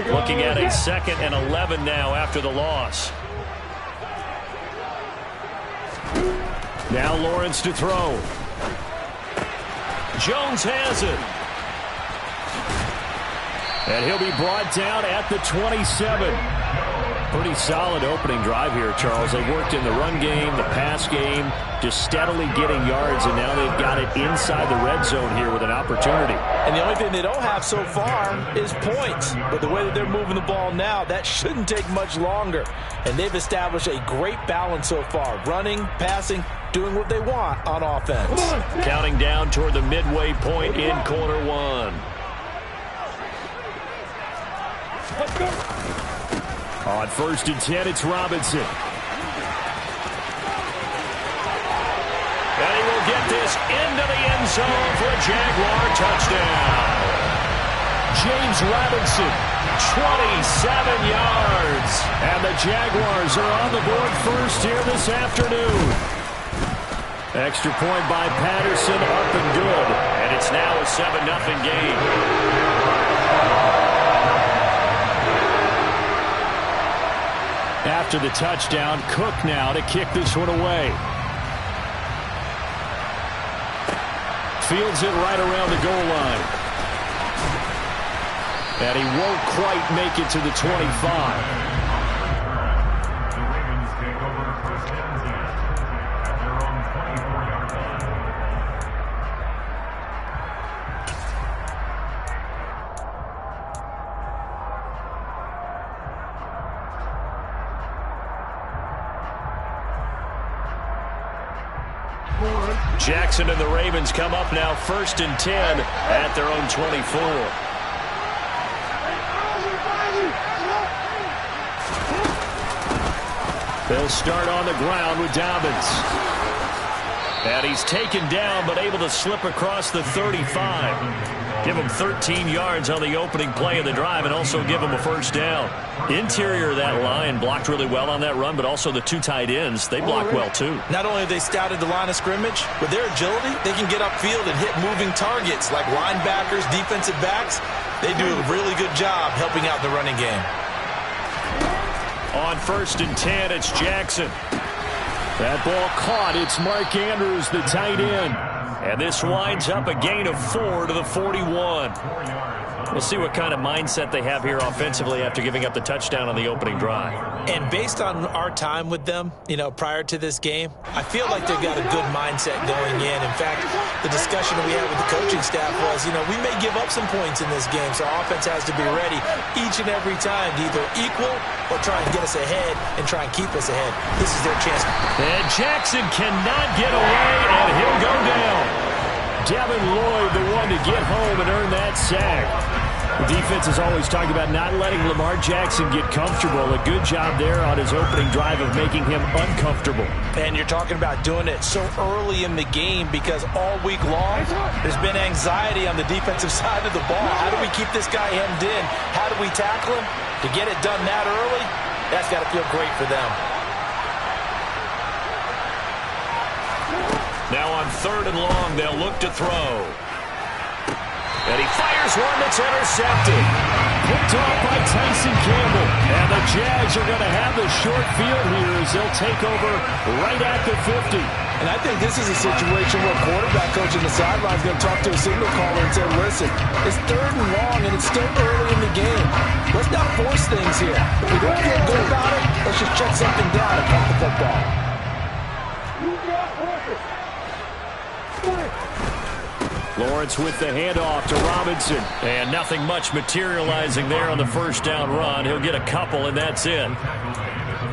S4: Looking at a 2nd and 11 now after the loss. Now Lawrence to throw. Jones has it. And he'll be brought down at the 27. Pretty solid opening drive here, Charles. They worked in the run game, the pass game, just steadily getting yards, and now they've got it inside the red zone here with an opportunity.
S3: And the only thing they don't have so far is points. But the way that they're moving the ball now, that shouldn't take much longer. And they've established a great balance so far. Running, passing, doing what they want on offense.
S4: Counting down toward the midway point in quarter one.
S2: Let's go.
S4: On 1st and 10, it's Robinson. And he will get this into the end zone for a Jaguar touchdown. James Robinson, 27 yards. And the Jaguars are on the board first here this afternoon. Extra point by Patterson, up and good. And it's now a 7-0 game. After the touchdown, Cook now to kick this one away. Fields it right around the goal line. And he won't quite make it to the 25.
S8: The Ravens take over 1st and 10 at their own 24-yard line.
S4: Jackson and the Ravens come up now 1st and 10 at their own 24. They'll start on the ground with Dobbins. And he's taken down but able to slip across the 35. Give him 13 yards on the opening play of the drive and also give him a 1st down. Interior of that line blocked really well on that run, but also the 2 tight ends, they block well too.
S3: Not only have they scouted the line of scrimmage, with their agility, they can get upfield and hit moving targets like linebackers, defensive backs. They do a really good job helping out the running game.
S4: On 1st and 10, it's Jackson. That ball caught. It's Mark Andrews, the tight end. And this winds up a gain of 4 to the 41. We'll see what kind of mindset they have here offensively after giving up the touchdown on the opening drive.
S3: And based on our time with them, prior to this game, I feel like they've got a good mindset going in. In fact, the discussion that we had with the coaching staff was, we may give up some points in this game, so our offense has to be ready each and every time to either equal or try and get us ahead and try and keep us ahead. This is their chance.
S4: And Jackson cannot get away, and he'll go down. Devin Lloyd, the one to get home and earn that sack. The defense has always talked about not letting Lamar Jackson get comfortable. A good job there on his opening drive of making him uncomfortable.
S3: And you're talking about doing it so early in the game because all week long there's been anxiety on the defensive side of the ball. How do we keep this guy hemmed in? How do we tackle him? To get it done that early, that's got to feel great for them.
S4: Now on 3rd and long, they'll look to throw. And he fires one that's intercepted. Picked off by Tyson Campbell. And the Jags are going to have the short field here as they'll take over right at the 50.
S3: And I think this is a situation where quarterback coach on the sideline is going to talk to a signal caller and say, listen, it's 3rd and long and it's still early in the game. Let's not force things here. If we don't feel good about it, let's just check something down and punt the football.
S4: Lawrence with the handoff to Robinson. And nothing much materializing there on the 1st down run. He'll get a couple, and that's it.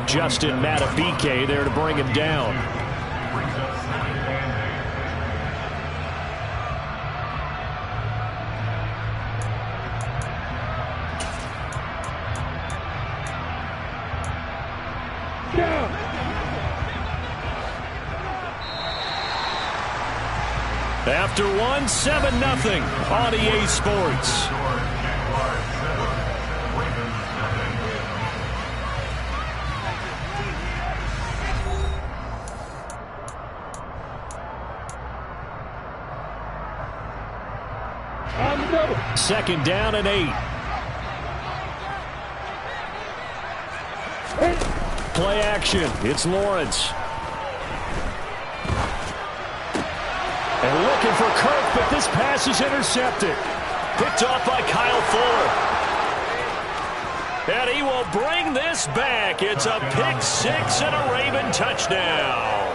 S4: Justin Matabike there to bring him down. After one, 7-0 on EA Sports.
S2: On the double.
S4: 2nd down and 8. play action. It's Lawrence. And looking for Kirk, but this pass is intercepted. Picked off by Kyle Fuller. And he will bring this back. It's a pick six and a Raven touchdown.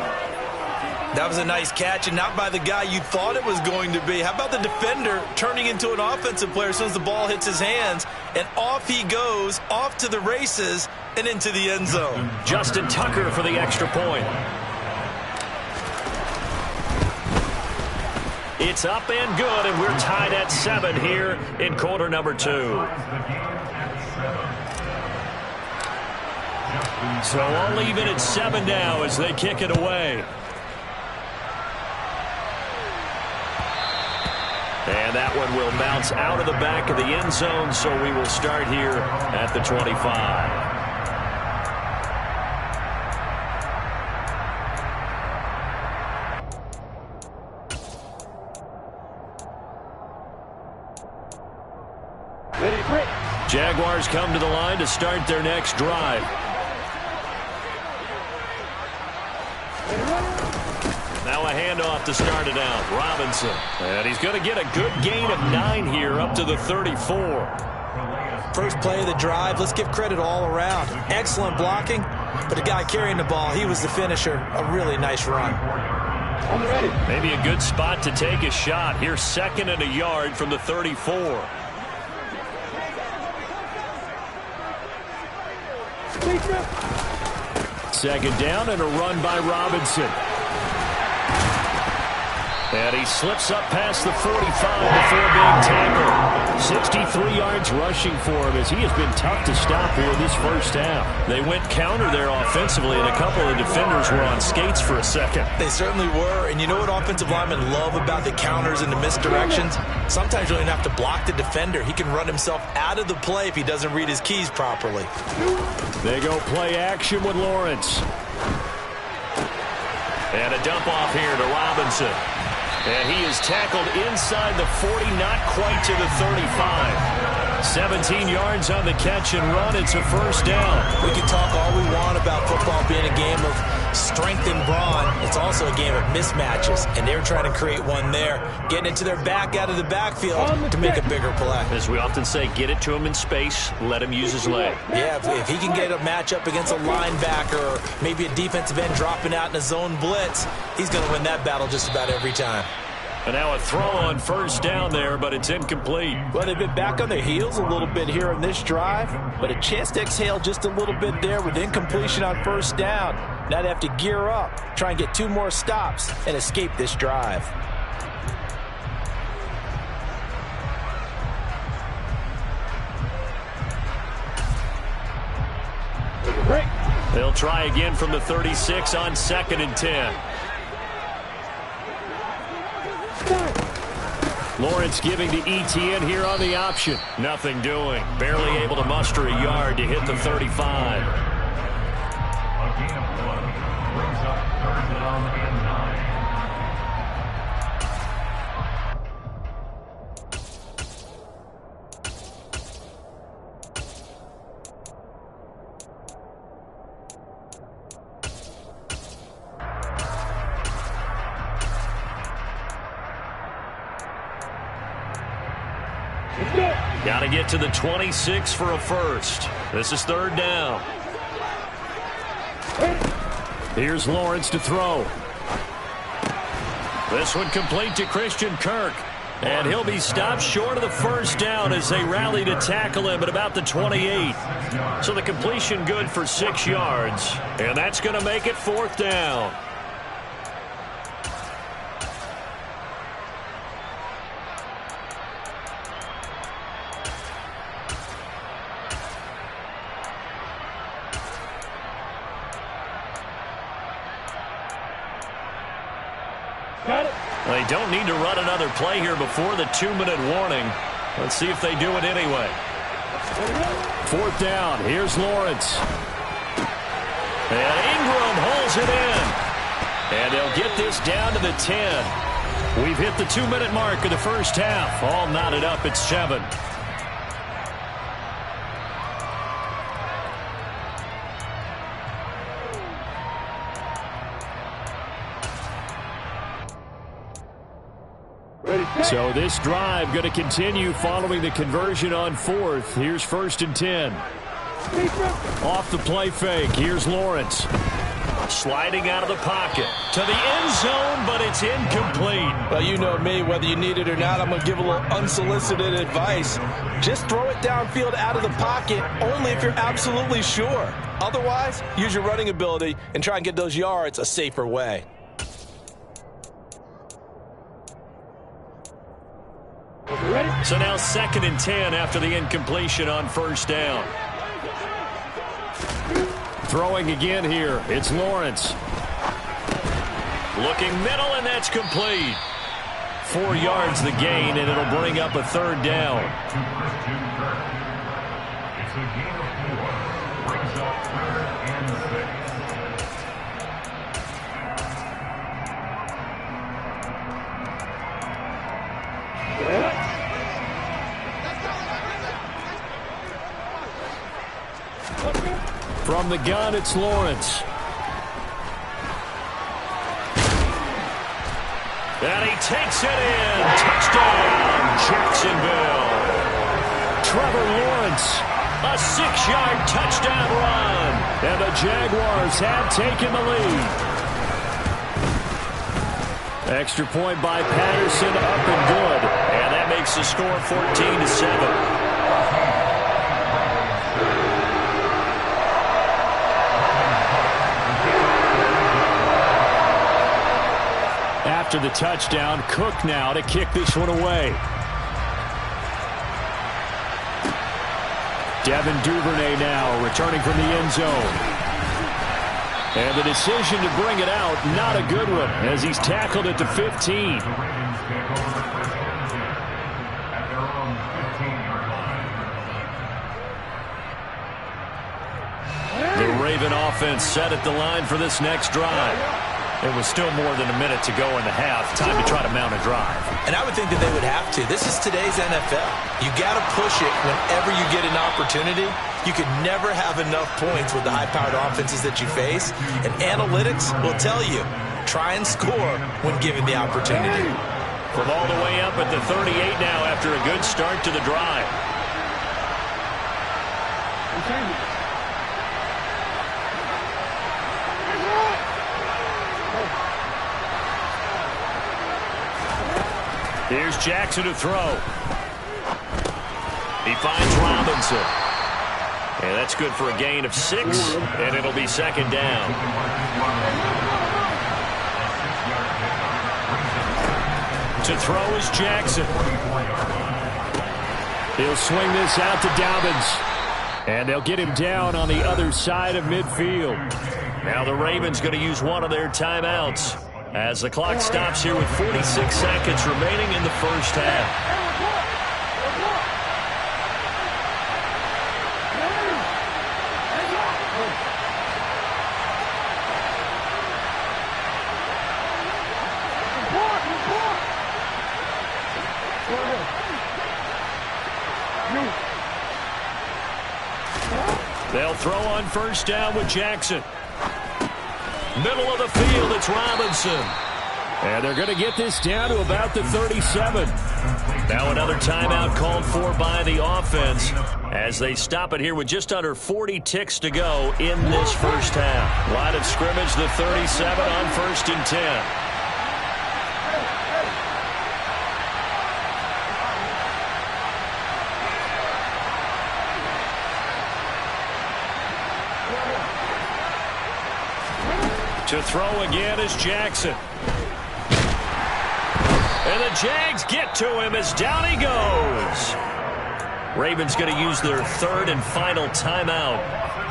S10: That was a nice catch, and not by the guy you thought it was going to be. How about the defender turning into an offensive player as soon as the ball hits his hands, and off he goes, off to the races, and into the end zone.
S4: Justin Tucker for the extra point. It's up and good, and we're tied at 7 here in quarter number 2. So all even at 7 now as they kick it away. And that one will bounce out of the back of the end zone, so we will start here at the 25. Jaguars come to the line to start their next drive. Now a handoff to start it out. Robinson. And he's going to get a good gain of 9 here up to the 34.
S3: First play of the drive. Let's give credit all around. Excellent blocking, but the guy carrying the ball, he was the finisher. A really nice run.
S4: Maybe a good spot to take a shot. Here's 2nd and a yard from the 34. Second down and a run by Robinson. And he slips up past the 45 before being tackled. 63 yards rushing for him as he has been tough to stop here this first half. They went counter there offensively, and a couple of defenders were on skates for a second.
S3: They certainly were, and you know what offensive linemen love about the counters and the misdirections? Sometimes you don't even have to block the defender. He can run himself out of the play if he doesn't read his keys properly.
S4: They go play action with Lawrence. And a dump off here to Robinson. And he is tackled inside the 40, not quite to the 35. 17 yards on the catch and run. It's a first down.
S3: We can talk all we want about football being a game of strength and brawn. It's also a game of mismatches, and they're trying to create one there, getting it to their back out of the backfield to make a bigger play.
S4: As we often say, get it to him in space, let him use his leg.
S3: Yeah, if he can get a matchup against a linebacker or maybe a defensive end dropping out in a zone blitz, he's going to win that battle just about every time.
S4: And now a throw on first down there, but it's incomplete.
S3: Well, they've been back on their heels a little bit here on this drive, but a chance to exhale just a little bit there with incompletion on first down. Now they have to gear up, try and get 2 more stops, and escape this drive.
S4: They'll try again from the 36 on 2nd and 10. Lawrence giving to ETN here on the option. Nothing doing. Barely able to muster a yard to hit the 35.
S8: Again, brings up 3rd down and 9.
S4: Got to get to the 26 for a first. This is 3rd down. Here's Lawrence to throw. This one complete to Christian Kirk. And he'll be stopped short of the first down as they rally to tackle him at about the 28. So the completion good for 6 yards. And that's going to make it 4th down. They don't need to run another play here before the 2-minute warning. Let's see if they do it anyway. 4th down. Here's Lawrence. And Ingram holds it in. And they'll get this down to the 10. We've hit the 2-minute mark of the first half. All knotted up at 7. So this drive going to continue following the conversion on 4th. Here's 1st and 10. Off the play fake. Here's Lawrence. Sliding out of the pocket to the end zone, but it's incomplete.
S3: Well, you know me, whether you need it or not, I'm going to give a little unsolicited advice. Just throw it downfield out of the pocket only if you're absolutely sure. Otherwise, use your running ability and try and get those yards a safer way.
S4: So now 2nd and 10 after the incompletion on 1st down. Throwing again here, it's Lawrence. Looking middle, and that's complete. 4 yards the gain, and it'll bring up a 3rd down.
S8: It's a gain of 4. Brings up 3rd and 6.
S4: From the gun, it's Lawrence. And he takes it in. Touchdown, Jacksonville. Trevor Lawrence, a 6-yard touchdown run. And the Jaguars have taken the lead. Extra point by Patterson, up and good. And that makes the score 14-7. After the touchdown, Cook now to kick this one away. Devin Duvernay now returning from the end zone. And the decision to bring it out, not a good one, as he's tackled at the 15. The Raven offense set at the line for this next drive. It was still more than a minute to go in the half. Time to try to mount a drive.
S10: And I would think that they would have to. This is today's NFL. You got to push it whenever you get an opportunity. You can never have enough points with the high-powered offenses that you face. And analytics will tell you, try and score when given the opportunity.
S4: From all the way up at the 38 now after a good start to the drive. Here's Jackson to throw. He finds Robinson. And that's good for a gain of 6, and it'll be 2nd down. To throw is Jackson. He'll swing this out to Dobbins. And they'll get him down on the other side of midfield. Now the Ravens going to use one of their timeouts as the clock stops here with 46 seconds remaining in the first half. They'll throw on 1st down with Jackson. Middle of the field, it's Robinson. And they're going to get this down to about the 37. Now another timeout called for by the offense as they stop it here with just under 40 ticks to go in this first half. Line of scrimmage, the 37 on 1st and 10. To throw again is Jackson. And the Jags get to him as down he goes. Ravens going to use their 3rd and final timeout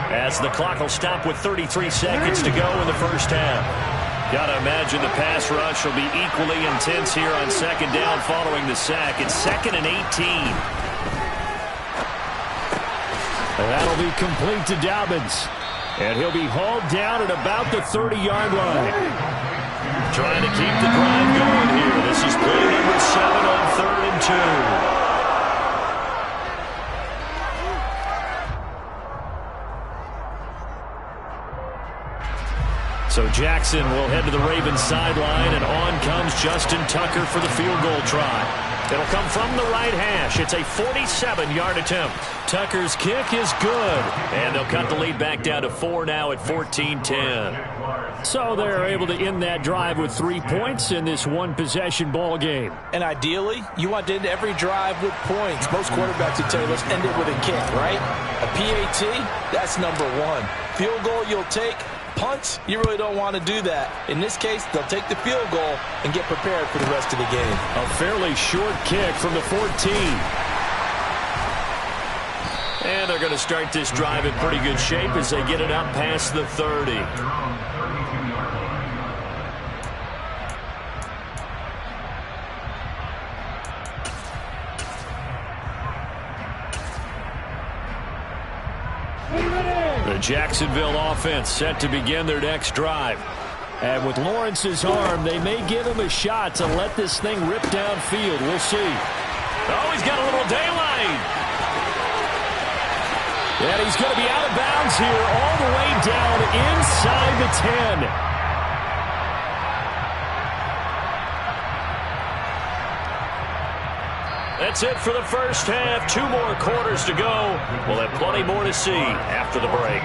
S4: as the clock will stop with 33 seconds to go in the first half. Got to imagine the pass rush will be equally intense here on 2nd down following the sack. It's 2nd and 18. And that'll be complete to Dobbins. And he'll be hauled down at about the 30-yard line. Trying to keep the drive going here. This is play number 7 on 3rd and 2. So Jackson will head to the Ravens sideline, and on comes Justin Tucker for the field goal try. It'll come from the right hash. It's a 47-yard attempt. Tucker's kick is good, and they'll cut the lead back down to 4 now at 14-10. So they're able to end that drive with 3 points in this one-possession ball game.
S3: And ideally, you want to end every drive with points. Most quarterbacks would tell you, let's end it with a kick, right? A PAT, that's number one. Field goal you'll take. Punts, you really don't want to do that. In this case, they'll take the field goal and get prepared for the rest of the game.
S4: A fairly short kick from the 14. And they're going to start this drive in pretty good shape as they get it up past the 30. The Jacksonville offense set to begin their next drive. And with Lawrence's arm, they may give him a shot to let this thing rip downfield. We'll see. Oh, he's got a little daylight. And he's going to be out of bounds here all the way down inside the 10. That's it for the first half. 2 more quarters to go. We'll have plenty more to see after the break.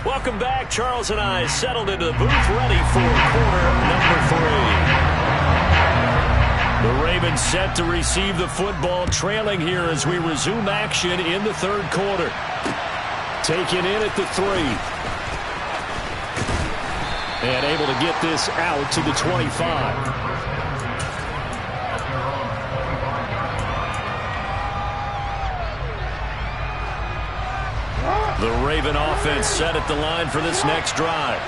S4: Welcome back. Charles and I settled into the booth, ready for quarter number 3. The Ravens set to receive the football, trailing here as we resume action in the third quarter. Taken in at the 3. And able to get this out to the 25. The Raven offense set at the line for this next drive.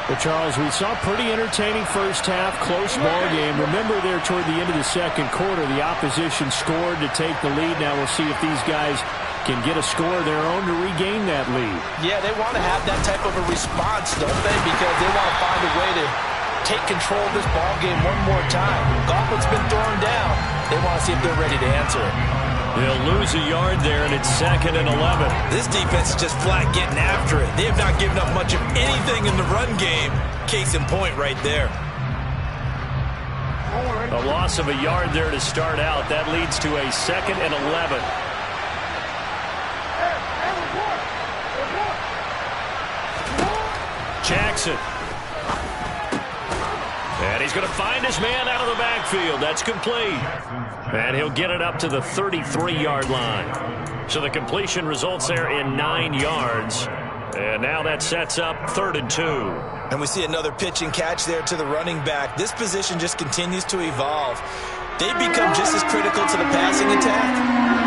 S4: Well, Charles, we saw a pretty entertaining first half, close ball game. Remember there toward the end of the second quarter, the opposition scored to take the lead. Now we'll see if these guys can get a score of their own to regain that lead.
S3: Yeah, they want to have that type of a response, don't they? Because they want to find a way to take control of this ball game one more time. Gauntlet's been thrown down. They want to see if they're ready to answer it.
S4: They'll lose a yard there, and it's 2nd and 11.
S10: This defense is just flat getting after it. They have not given up much of anything in the run game. Case in point right there.
S4: A loss of a yard there to start out. That leads to a 2nd and 11. Jackson. And he's going to find his man out of the backfield. That's complete. And he'll get it up to the 33-yard line. So the completion results there in 9 yards. And now that sets up 3rd and 2.
S10: And we see another pitch and catch there to the running back. This position just continues to evolve. They become just as critical to the passing attack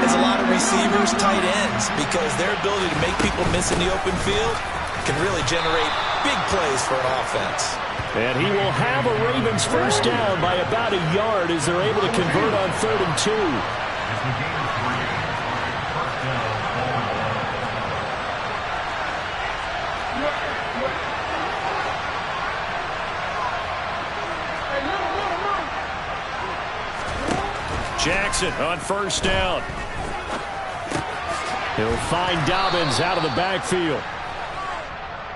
S10: as a lot of receivers, tight ends, because their ability to make people miss in the open field can really generate big plays for an offense.
S4: And he will have a Ravens first down by about a yard as they're able to convert on 3rd and 2. Jackson on first down. He'll find Dobbins out of the backfield.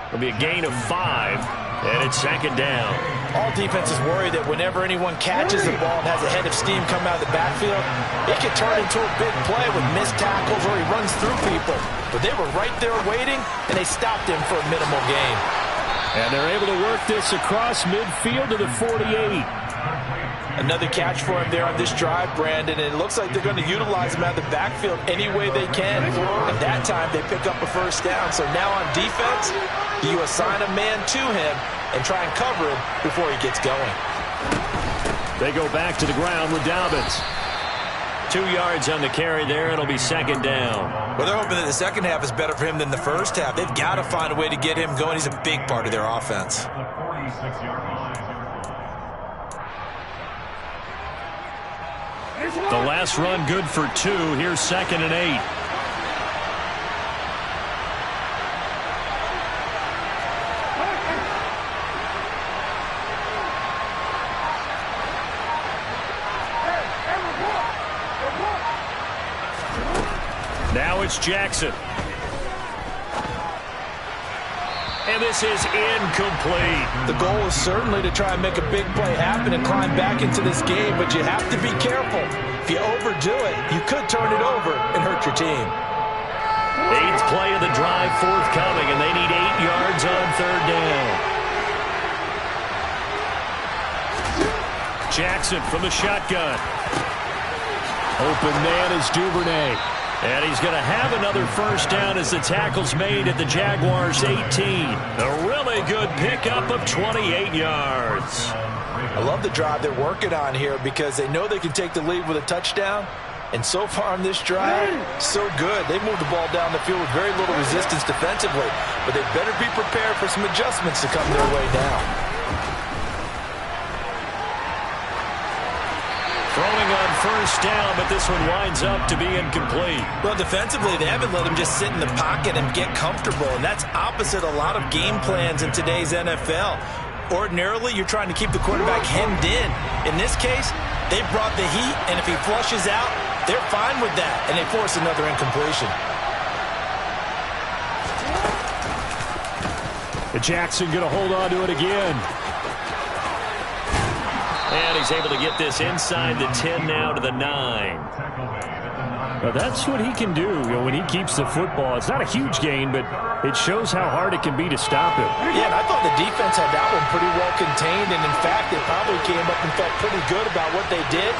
S4: It'll be a gain of 5. And it's 2nd down.
S3: All defenses worry that whenever anyone catches the ball and has a head of steam come out of the backfield, it can turn into a big play with missed tackles or he runs through people. But they were right there waiting, and they stopped him for a minimal gain.
S4: And they're able to work this across midfield to the 48.
S3: Another catch for him there on this drive, Brandon, and it looks like they're going to utilize him out of the backfield any way they can. And that time, they pick up a first down. So now on defense, you assign a man to him and try and cover him before he gets going.
S4: They go back to the ground with Dobbins. 2 yards on the carry there. It'll be 2nd down.
S10: Well, they're hoping that the second half is better for him than the first half. They've got to find a way to get him going. He's a big part of their offense.
S8: The 46-yard line.
S4: The last run good for 2. Here's 2nd and 8. Now it's Jackson. And this is incomplete.
S3: The goal is certainly to try and make a big play happen and climb back into this game, but you have to be careful. If you overdo it, you could turn it over and hurt your team.
S4: 8th play of the drive forthcoming, and they need 8 yards on 3rd down. Jackson from the shotgun. Open man is Duvernay. And he's going to have another first down as the tackle's made at the Jaguars' 18. A really good pickup of 28 yards.
S3: I love the drive they're working on here because they know they can take the lead with a touchdown. And so far on this drive, so good. They moved the ball down the field with very little resistance defensively. But they better be prepared for some adjustments to come their way now.
S4: Throwing on first down, but this one winds up to be incomplete.
S10: Well, defensively, they haven't let him just sit in the pocket and get comfortable, and that's opposite a lot of game plans in today's NFL. Ordinarily, you're trying to keep the quarterback hemmed in. In this case, they brought the heat, and if he flushes out, they're fine with that, and they force another incompletion.
S4: Jackson going to hold on to it again. And he's able to get this inside the 10 now to the 9. Now that's what he can do, when he keeps the football. It's not a huge gain, but it shows how hard it can be to stop him.
S3: Yeah, and I thought the defense had that one pretty well contained, and in fact, they probably came up and felt pretty good about what they did.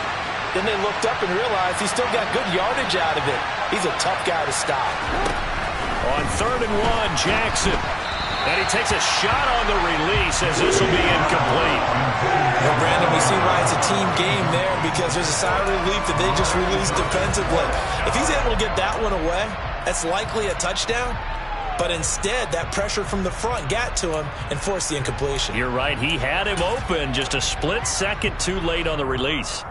S3: Then they looked up and realized he still got good yardage out of it. He's a tough guy to stop.
S4: On 3rd and 1, Jackson. And he takes a shot on the release as this will be incomplete.
S10: Well, Brandon, we see why it's a team game there because there's a sigh of relief that they just released defensively. If he's able to get that one away, that's likely a touchdown. But instead, that pressure from the front got to him and forced the incompletion.
S4: You're right. He had him open, just a split second too late on the release.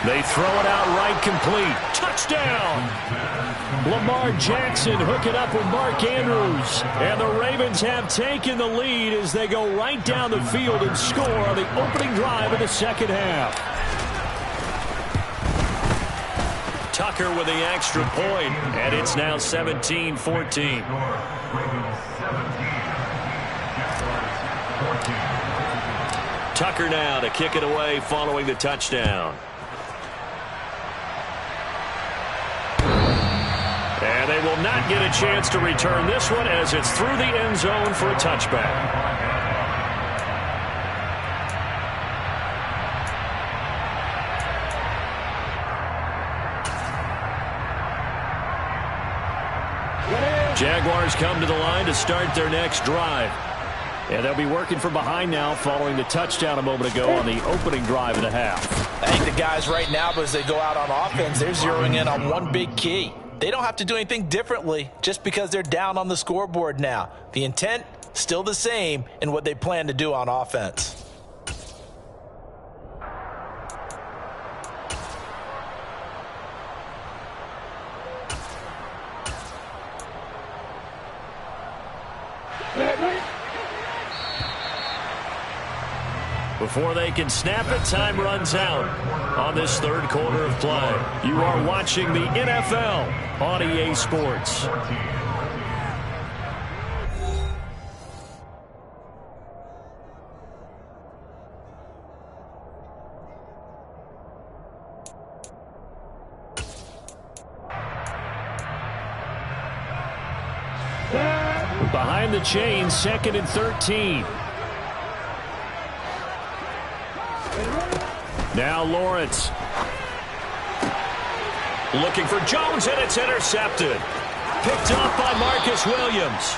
S4: They throw it out right complete. Touchdown! Lamar Jackson hooking up with Mark Andrews. And the Ravens have taken the lead as they go right down the field and score on the opening drive of the second half. Tucker with the extra point, and it's now 17-14. Tucker now to kick it away following the touchdown. And they will not get a chance to return this one as it's through the end zone for a touchback. Jaguars come to the line to start their next drive. And they'll be working from behind now following the touchdown a moment ago on the opening drive of the half.
S3: I think the guys right now, as they go out on offense, they're zeroing in on one big key. They don't have to do anything differently just because they're down on the scoreboard now. The intent, still the same in what they plan to do on offense.
S4: Before they can snap it, time runs out on this third quarter of play. You are watching the NFL on EA Sports. Behind the chains, 2nd and 13. Now Lawrence. Looking for Jones, and it's intercepted. Picked up by Marcus Williams.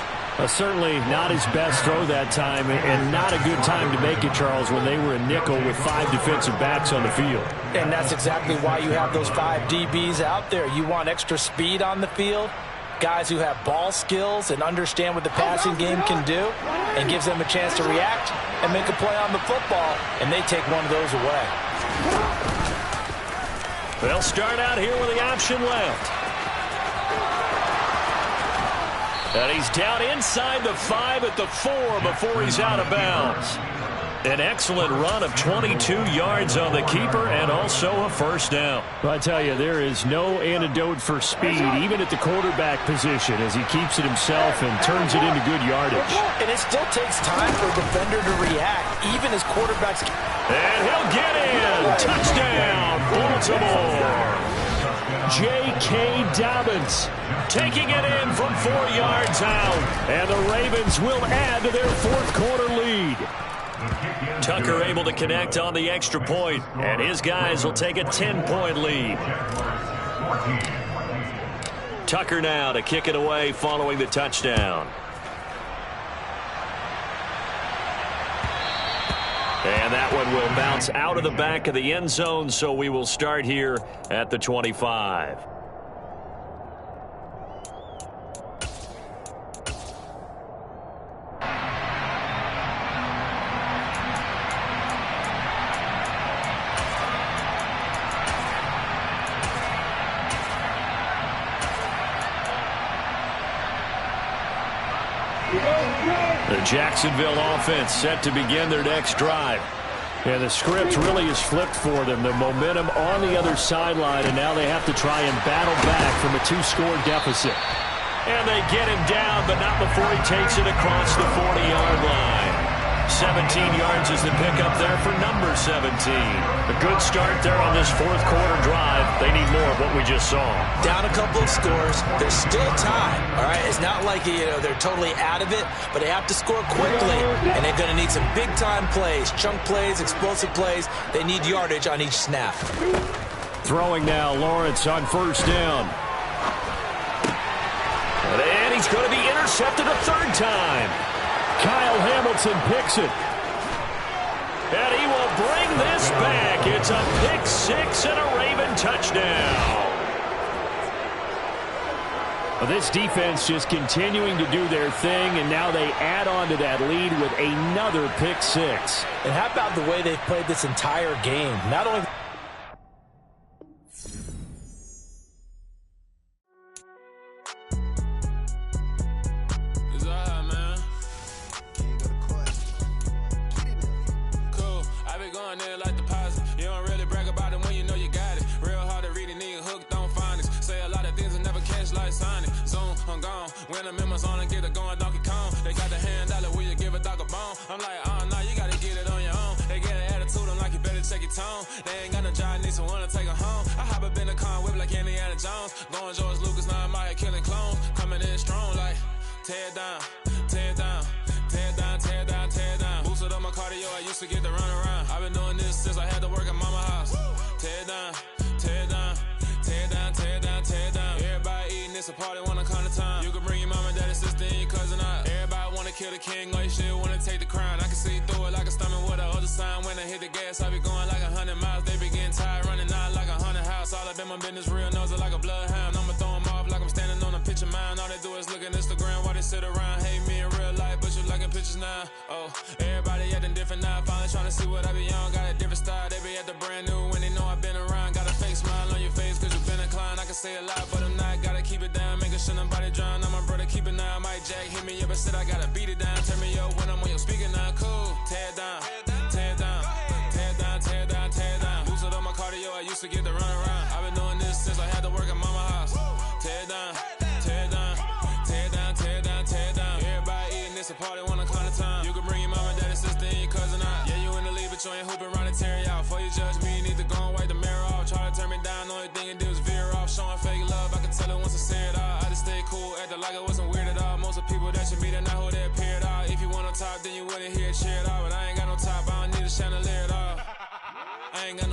S4: Certainly not his best throw that time, and not a good time to make it, Charles, when they were a nickel with 5 defensive backs on the field.
S3: And that's exactly why you have those 5 DBs out there. You want extra speed on the field? guys who have ball skills and understand what the passing game can do, and gives them a chance to react and make a play on the football, and they take one of those away.
S4: They'll start out here with the option left. And he's down inside the 5 at the 4 before he's out of bounds. An excellent run of 22 yards on the keeper and also a first down. Well, I tell you, there is no antidote for speed, even at the quarterback position, as he keeps it himself and turns it into good yardage.
S3: And it still takes time for a defender to react, even as quarterbacks.
S4: And he'll get in. Touchdown, Baltimore. J.K. Dobbins taking it in from 4 yards out. And the Ravens will add to their fourth quarter lead. Tucker able to connect on the extra point, and his guys will take a 10-point lead. Tucker now to kick it away following the touchdown. And that one will bounce out of the back of the end zone, so we will start here at the 25. The Jacksonville offense set to begin their next drive. And the script really is flipped for them. The momentum on the other sideline, and now they have to try and battle back from a 2-score deficit. And they get him down, but not before he takes it across the 40-yard line. 17 yards is the pickup there for number 17. A good start there on this fourth quarter drive. They need more of what we just saw.
S3: Down a couple of scores. There's still time, all right? It's not like, they're totally out of it, but they have to score quickly, and they're going to need some big-time plays, chunk plays, explosive plays. They need yardage on each snap.
S4: Throwing now, Lawrence on first down. And he's going to be intercepted a third time. Kyle Hamilton picks it. And he will bring this back. It's a pick six and a Raven touchdown. Well, this defense just continuing to do their thing, and now they add on to that lead with another pick six.
S3: And how about the way they've played this entire game? Not only...
S6: When I'm in my zone and get it going, Donkey Kong. They got the hand dollar, will you give a dog a bone? I'm like, nah, you gotta get it on your own. They get an attitude, I'm like, you better check your tone. They ain't got no job, need someone to take her home. I hop up in the car, whip like Indiana Jones. Going George Lucas, now I'm out here killing clones. Coming in strong, like, tear down, tear down, tear down, tear down, tear down. Boosted up my cardio, I used to get to run around. I've been doing this since I had to work at mama house. Tear down, tear down, tear down, tear down, tear down. Everybody eating, it's a party, wanna come to time. You can bring your mama, daddy, sister, and your cousin out. Everybody wanna kill the king, or you shit wanna take the crown. I can see through it like a stomach with a other sign. When I hit the gas, I be going like 100 miles. They be getting tired, running out like 100 house. All up in my business, real nose like a bloodhound. I'ma throw them off like I'm standing on a picture mound. All they do is look at Instagram while they sit around. Hate me in real life, but you liking pictures now. Oh, everybody acting different now. Finally trying to see what I be on. Got a different style, they be at the brand new when they know I've been around. Got a fake smile on your face cause you been inclined. I can say a lot, but I'm not. Gotta keep it down, making sure nobody drown. I'm my brother, keep it now. Mike Jack hit me up and said I gotta beat it down. Turn me up when I'm on your speaker now. Cool, tear down, tear down, tear down, tear down, tear down. Boosted up my cardio, I used to get to run around. I've been doing this since I had to work at mama house. Tear down, tear down, tear down, tear down, tear down. Everybody eating, it's a party, wanna come to time. You can bring your mama, daddy, sister, and your cousin out. Yeah, you in the lead, but you ain't hooping around and tear you out. Before you judge me, you need to go and wipe the mirror off. Try to turn me down, only thing you do is veer off. Showing fake love, I can tell it once I say it all. I just stay cool, acting like it wasn't weird at all. Most of the people that you meet are not who they appear at all. If you want on top, then you wouldn't hear it cheer at all. But I ain't got no top, I don't need a chandelier at all. I ain't got no